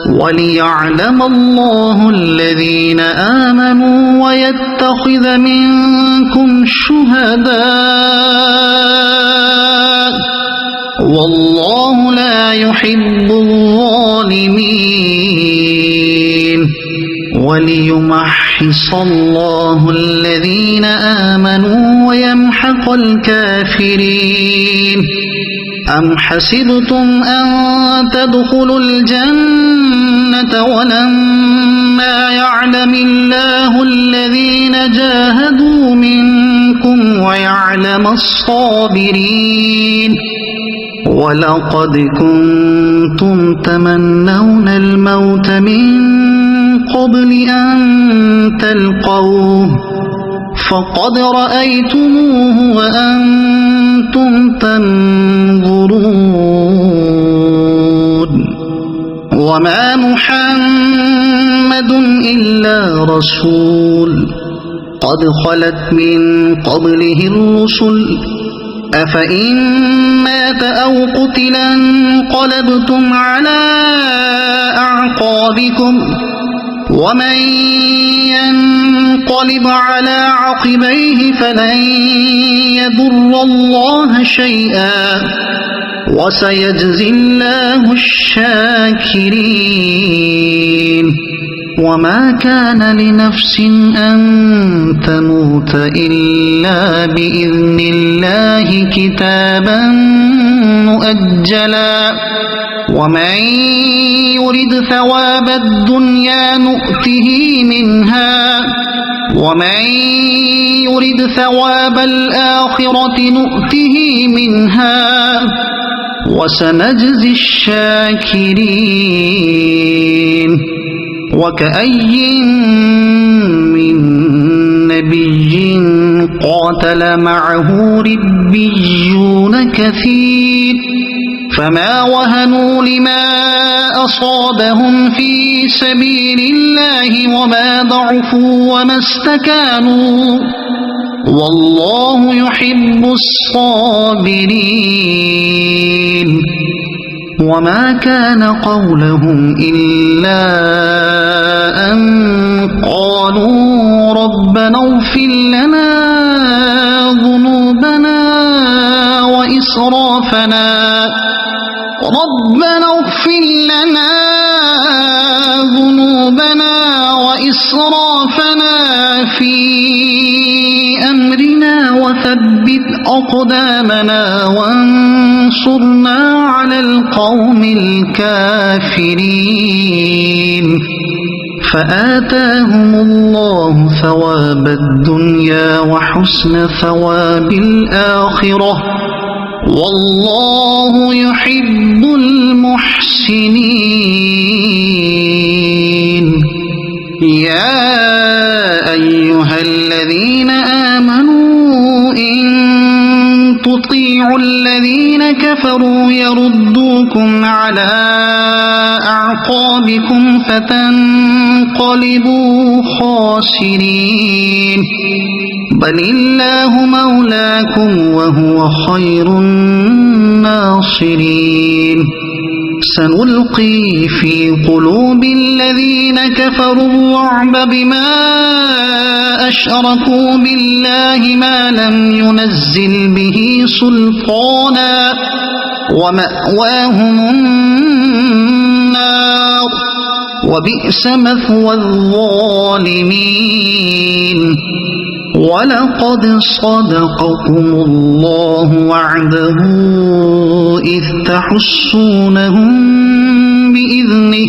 وليعلم الله الذين آمنوا ويتخذ منكم شهداء والله لا يحب الظالمين وليمحص الله الذين آمنوا ويمحق الكافرين أم حسبتم أن تدخلوا الجنة ولما يعلم الله الذين جاهدوا منكم ويعلم الصابرين ولقد كنتم تمنون الموت من قبل أن تلقوه فقد رأيتموه وأنتم تنظرون وما محمد إلا رسول قد خلت من قبله الرسل أفإن مات أو قتل انقلبتم على أعقابكم ومن ينقلب على عقبيه فلن يضر الله شيئا وسيجزي الله الشاكرين وما كان لنفس أن تموت إلا بإذن الله كتابا مؤجلا ومن يرد ثواب الدنيا نؤته منها ومن يرد ثواب الآخرة نؤته منها وسنجزي الشاكرين وكأي من نبي قاتل معه ربيون كثير فما وهنوا لما أصابهم في سبيل الله وما ضعفوا وما استكانوا والله يحب الصابرين وما كان قولهم إلا أن قالوا ربنا اغفر لنا ذنوبنا وإسرافنا في أمرنا وثبت أقدامنا وانصرنا على القوم الكافرين فآتاهم الله ثواب الدنيا وحسن ثواب الآخرة والله يحب المحسنين. يا أيها الذين آمنوا إن تطيعوا الذين كفروا يردوكم على أعقابكم فتنقلبوا خاسرين بل الله مولاكم وهو خير الناصرين. سنلقي في قلوب الذين كفروا الرعب بما أشركوا بالله ما لم ينزل به سلطانا ومأواهم النار وبئس مثوى الظالمين. ولقد صدقكم الله وعده إذ تحسونهم بإذنه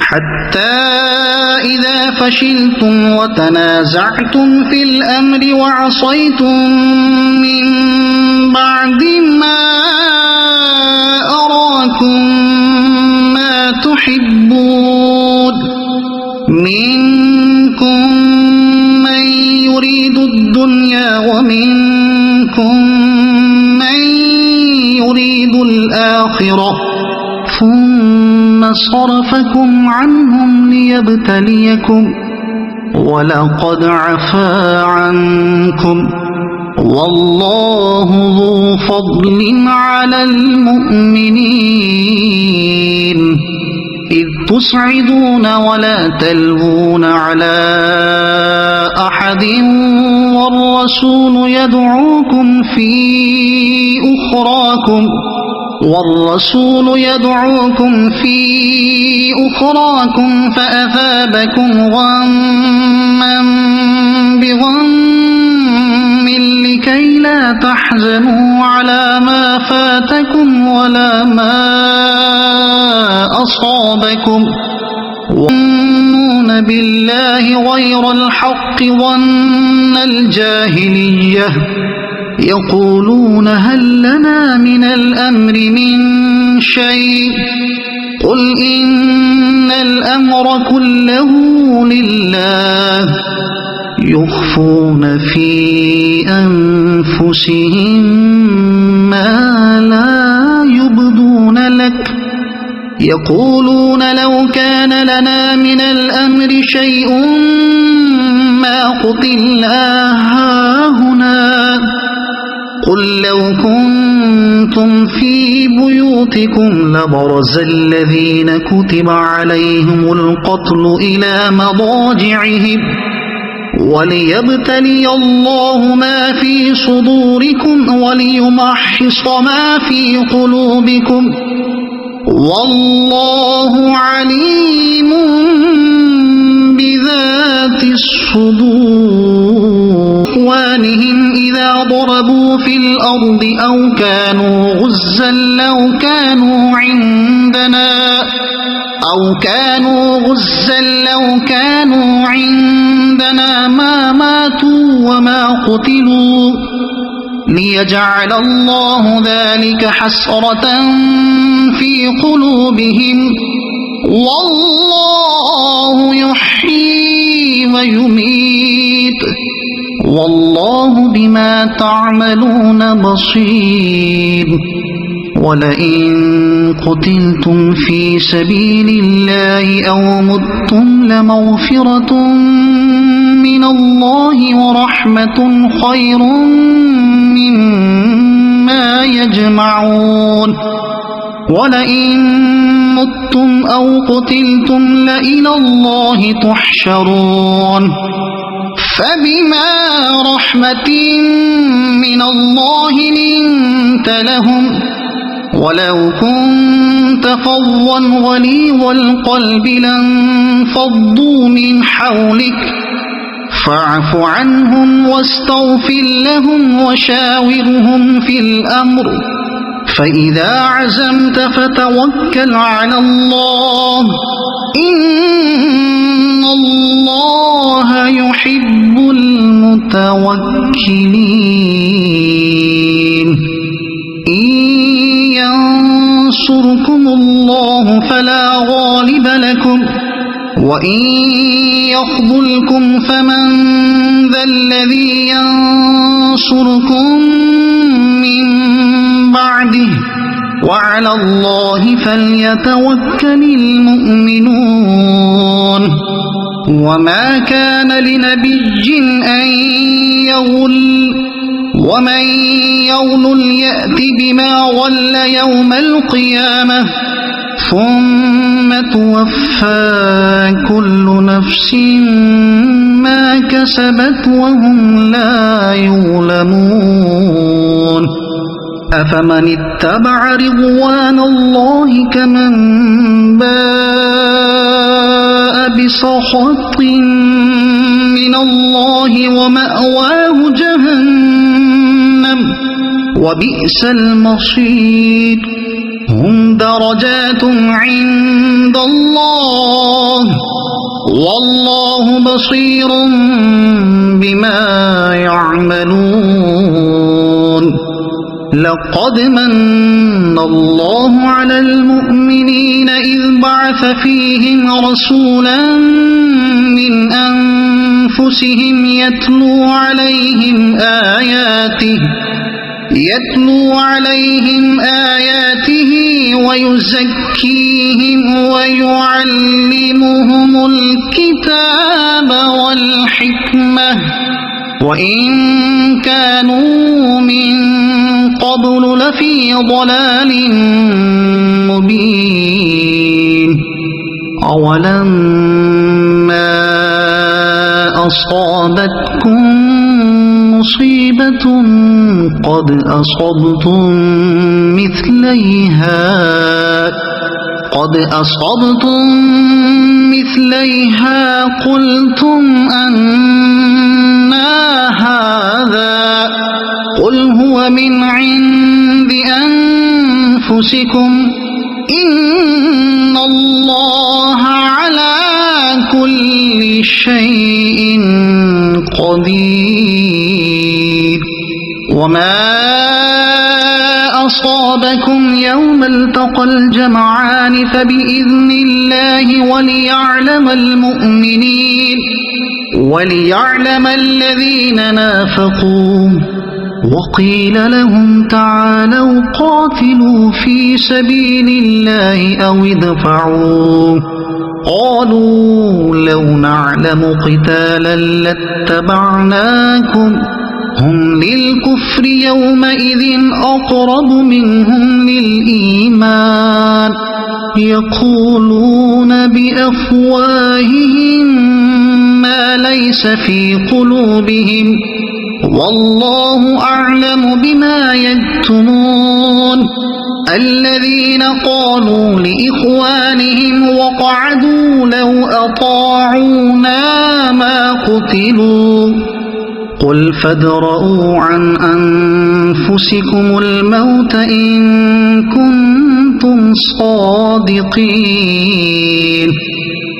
حتى إذا فشلتم وتنازعتم في الأمر وعصيتم من بعد ما أراكم ما تحبون منكم من يريد الدنيا ومنكم من يريد الآخرة ثم صرفكم عنهم ليبتليكم ولقد عفا عنكم والله ذو فضل على المؤمنين. إذ تصعدون ولا تلوون على أحد والرسول يدعوكم في أخراكم فأثابكم غما بغم لكي لا تحزنوا على ما فاتكم ولا ما أصابكم وظنون بالله غير الحق ظن الجاهلية يقولون هل لنا من الأمر من شيء قل إن الأمر كله لله يخفون في أنفسهم ما لا يبدون لك يقولون لو كان لنا من الأمر شيء ما قتلنا هاهنا قل لو كنتم في بيوتكم لبرز الذين كتب عليهم القتل إلى مضاجعهم وليبتلي الله ما في صدوركم وليمحص ما في قلوبكم والله عليم بذات الصدور. إخوانهم إذا ضربوا في الأرض أو كانوا غزا لو كانوا عندنا ما ماتوا وما قتلوا ليجعل الله ذلك حسرة في قلوبهم والله يحيي ويميت والله بما تعملون بصير. ولئن قتلتم في سبيل الله أو متم لمغفرة من الله ورحمة خير مما يجمعون. ولئن متم أو قتلتم لإلى الله تحشرون فبما رحمة من الله لنت لهم ولو كنت فظا غليظ القلب لانفضوا من حولك فاعف عنهم واستغفر لهم وشاورهم في الأمر فإذا عزمت فتوكل على الله إن الله يحب المتوكلين إن ينصركم الله فلا غالب لكم وإن يخذلكم فمن ذا الذي ينصركم من بعده وعلى الله فليتوكل المؤمنون وما كان لنبي أن يغل ومن يغل يأت بما غل يوم القيامة ثم توفى كل نفس ما كسبت وهم لا يظلمون أفمن اتبع رضوان الله كمن باء بسخط من الله ومأواه جهنم وبئس المصير هم درجات عند الله والله بصير بما يعملون لقد من الله على المؤمنين إذ بعث فيهم رسولا من أنفسهم يتلو عليهم آياته ويزكيهم ويعلمهم الكتاب والحكمة وإن كانوا من قبل لفي ضلال مبين أولما أصابتكم مصيبة قد أصبتم مثليها قلتم أنى هذا قل هو من عند أنفسكم إن الله على كل شيء قدير وما أصابكم يوم التقى الجمعان فبإذن الله وليعلم الذين نافقوا وقيل لهم تعالوا قاتلوا في سبيل الله أو ادفعوا قالوا لو نعلم قتالا لاتبعناكم هم للكفر يومئذ أقرب منهم للإيمان يقولون بأفواههم ما ليس في قلوبهم والله أعلم بما يكتمون الذين قالوا لإخوانهم وقعدوا لو أطاعونا ما قتلوا قل فادرءوا عن أنفسكم الموت إن كنتم صادقين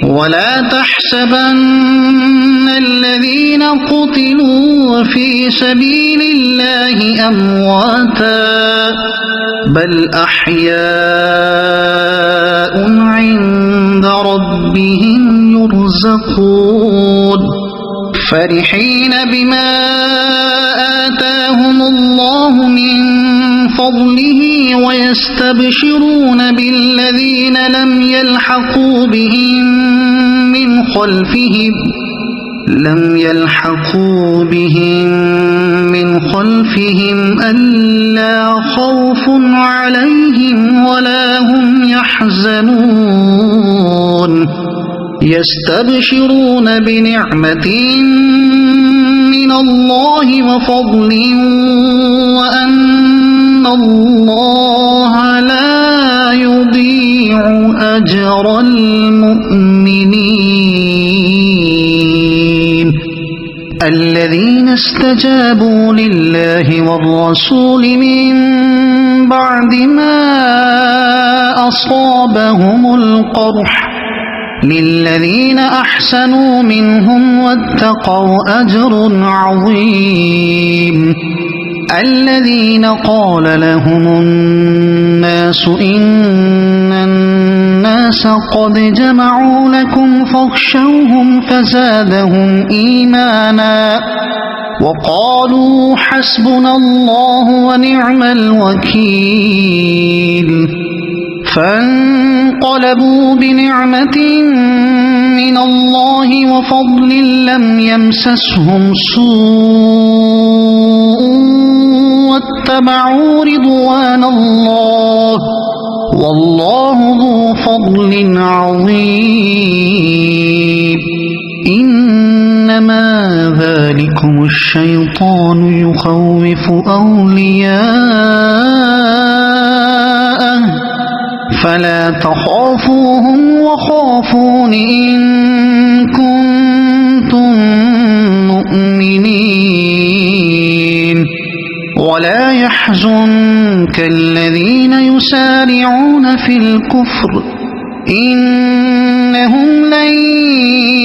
ولا تحسبن الذين قتلوا في سبيل الله أمواتا بل أحياء عند ربهم يرزقون فرحين بما آتاهم الله من فضله ويستبشرون بالذين لم يلحقوا بهم من خلفهم لم يلحقوا بهم من خلفهم ألا خوف عليهم ولا هم يحزنون يستبشرون بنعمة من الله وفضل وأن الله لا يضيع أجر المؤمنين الذين استجابوا لله والرسول من بعد ما أصابهم القرح للذين أحسنوا منهم واتقوا أجر عظيم الذين قال لهم الناس إن الناس قد جمعوا لكم فاخشوهم فزادهم إيمانا وقالوا حسبنا الله ونعم الوكيل فانقلبوا بنعمة من الله وفضل لم يمسسهم سوء واتبعوا رضوان الله والله ذو فضل عظيم إنما ذلكم الشيطان يخوف أولياءه فلا تخافوهم وخافون إن كنتم مؤمنين ولا يحزنك الذين يسارعون في الكفر إنهم لن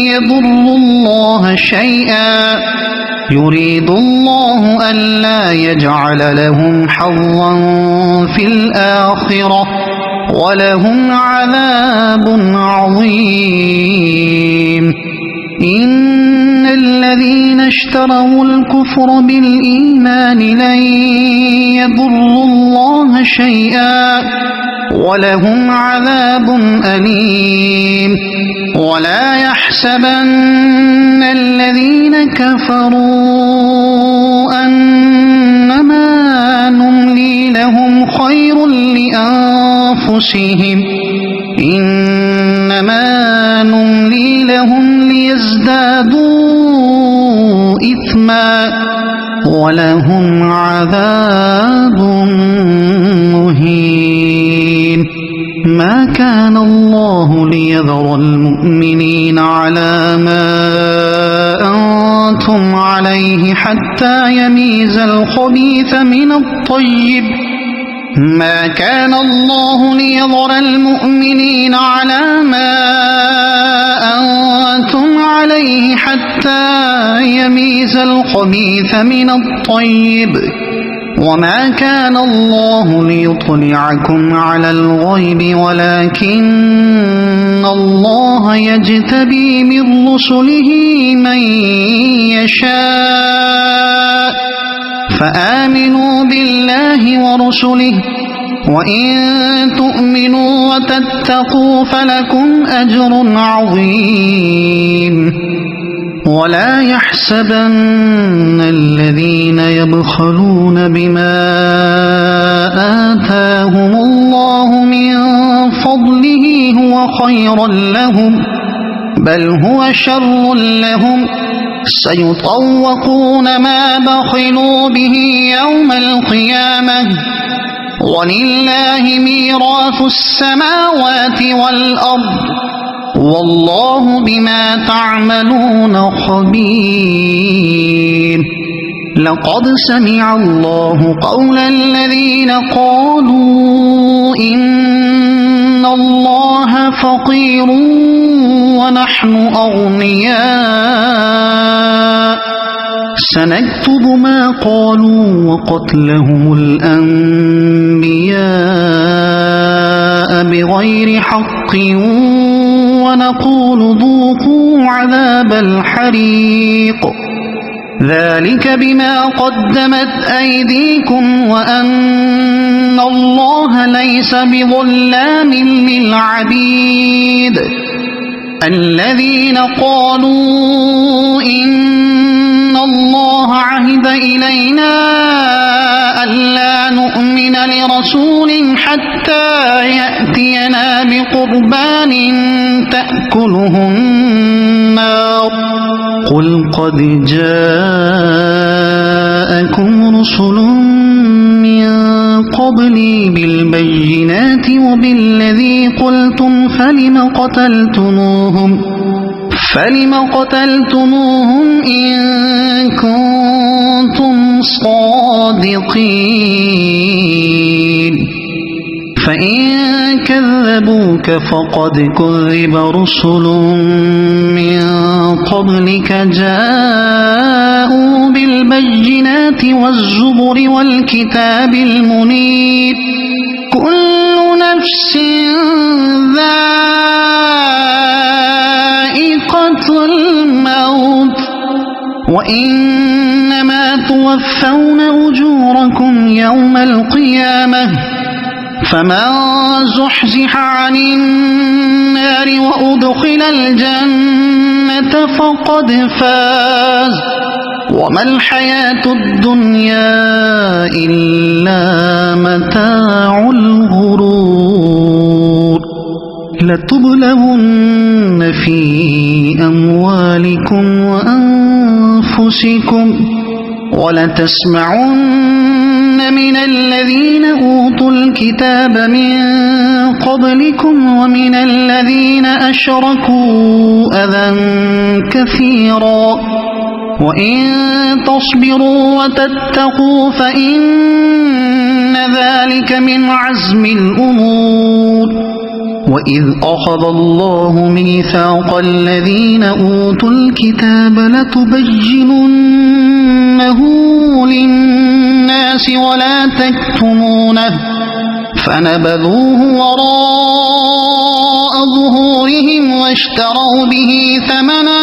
يضروا الله شيئا يريد الله ألا يجعل لهم حظا في الآخرة ولهم عذاب عظيم إن الذين اشتروا الكفر بالإيمان لن يضروا الله شيئا ولهم عذاب أليم ولا يحسبن الذين كفروا أنما نملي لهم خير لأنفسهم إنما نملي لهم ليزدادوا إثما ولهم عذاب مهين ما كان الله ليذر المؤمنين على ما أنتم عليه حتى يميز الخبيث من الطيب ما كان الله ليذر المؤمنين على ما أنتم عليه حتى يميز الخبيث من الطيب وما كان الله ليطلعكم على الغيب ولكن الله يجتبي من رسله من يشاء فآمنوا بالله ورسله وإن تؤمنوا وتتقوا فلكم أجر عظيم ولا يحسبن الذين يبخلون بما آتاهم الله من فضله هو خيرا لهم بل هو شر لهم سيطوقون ما بخلوا به يوم القيامة ولله ميراث السماوات والأرض والله بما تعملون خبير لقد سمع الله قول الذين قالوا إن الله فقير ونحن أغنياء سنكتب ما قالوا وقتلهم الأنبياء بغير حق ونقول ذوقوا عذاب الحريق ذلك بما قدمت أيديكم وأن الله ليس بظلام للعبيد الذين قالوا إن الله عهد إلينا ألا نؤمن لرسول حتى يأتينا بقربان تأكله النار قل قد جاءكم رسل من قبلي بالبينات وبالذي قلتم فلم قتلتموهم إن كنتم صادقين فإن كذبوك فقد كذب رسل من قبلك جاءوا بالبينات والزبر والكتاب المنير كل نفس ذائقة الموت وإنما توفون أجوركم يوم القيامة فمن زحزح عن النار وأدخل الجنة فقد فاز وما الحياة الدنيا إلا متاع الغرور لتبلغن في أموالكم وأنفسكم ولتسمعن من الذين أوتوا الكتاب من قبلكم ومن الذين أشركوا أذى كثيرا وإن تصبروا وتتقوا فإن ذلك من عزم الأمور وإذ أخذ الله ميثاق الذين أوتوا الكتاب لتبيننه للناس ولا تكتمونه فنبذوه وراء ظهورهم واشتروا به ثمنا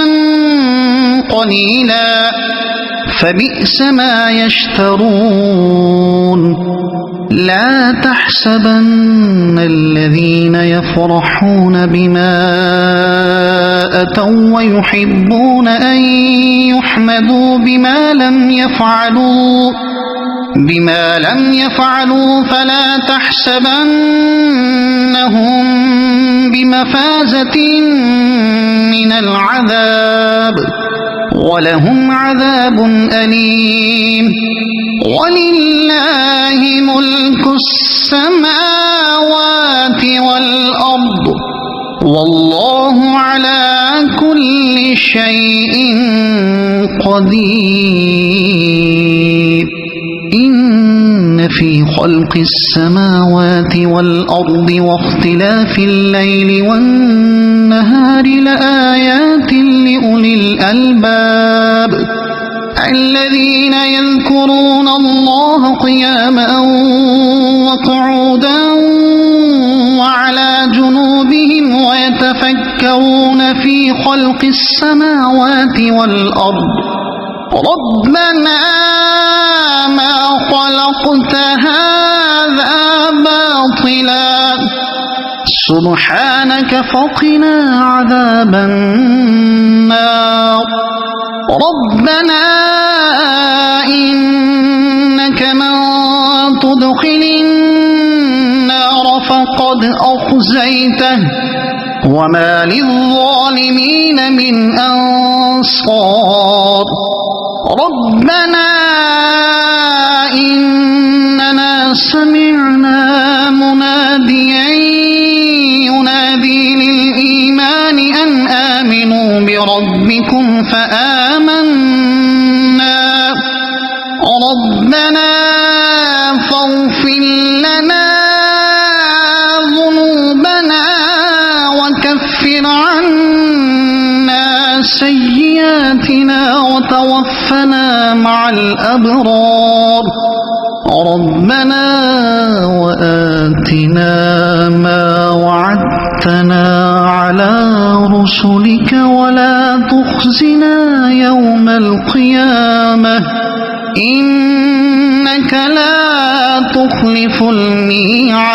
قليلا فبئس ما يشترون لا تحسبن الذين يفرحون بما أتوا ويحبون أن يحمدوا بما لم يفعلوا فلا تحسبنهم بمفازة من العذاب ولهم عذاب أليم ولله ملك السماوات والأرض والله على كل شيء قدير إن في خلق السماوات والأرض واختلاف الليل والنهار لآيات لأولي الألباب الذين يذكرون الله قياما وقعودا وعلى جنوبهم ويتفكرون في خلق السماوات والأرض ربنا ما خلقت هذا باطلا سبحانك فقنا عذاب النار ربنا إنك من تدخل النار فقد أخزيته وما للظالمين من أنصار ربنا إننا سمعنا مناديا ينادي للإيمان أن آمنوا بربكم فآمنا ربنا فاغفر لنا ذنوبنا وكفر عنا سيئاتنا وتوفنا مع الأبرار ربنا وآتنا ما وعدتنا على رسلك ولا تخزنا يوم القيامة إنك لا تخلف الميعاد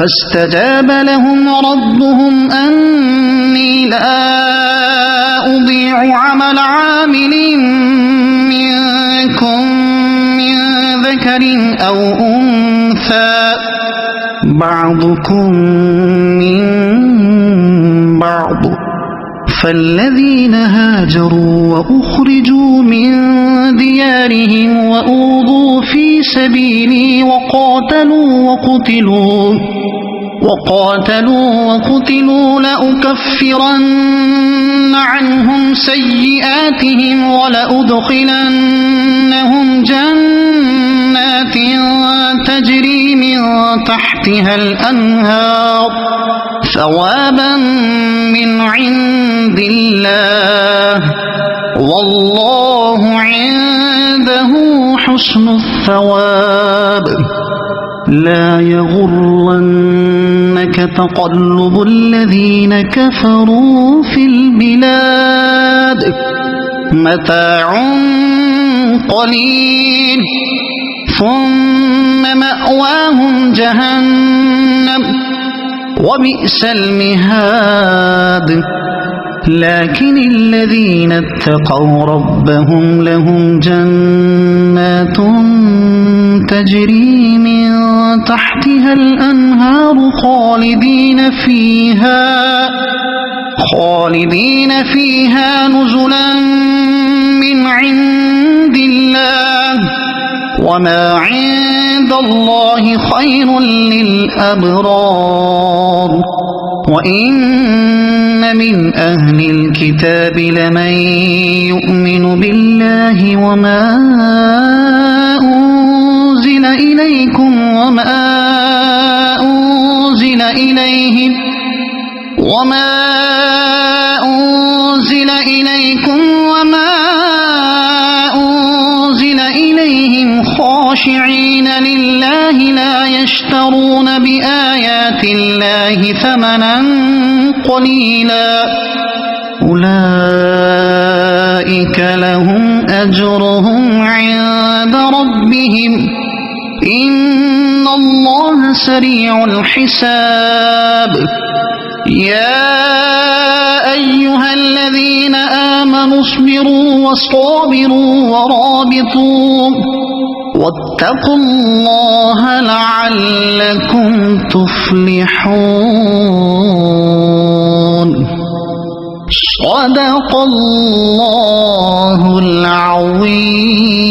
فاستجاب لهم ربهم أني لا أضيع عمل عامل منكم من ذكر أو أنثى بعضكم من بعض فالذين هاجروا وأخرجوا من ديارهم وأوذوا في سبيلي وقاتلوا لأكفرن عنهم سيئاتهم ولأدخلنهم جنات تجري من تحتها الأنهار ثوابا من عند الله والله عنده حسن الثواب لا يغرنك تقلب الذين كفروا في البلاد متاع قليل ثم مأواهم جهنم وبئس المهاد لكن الذين اتقوا ربهم لهم جنات تجري من تحتها الأنهار خالدين فيها نزلا من عند الله وما عند الله خير للأبرار وإن من أهل الكتاب لمن يؤمن بالله وما أنزل إليكم وما أنزل إليهم خاشعين لله لا يشترون بآيات الله ثمنا قليلا أولئك لهم أجرهم عند ربهم إن الله سريع الحساب يا أيها الذين آمنوا اصبروا وصابروا ورابطوا واتقوا الله لعلكم تفلحون صدق الله العظيم.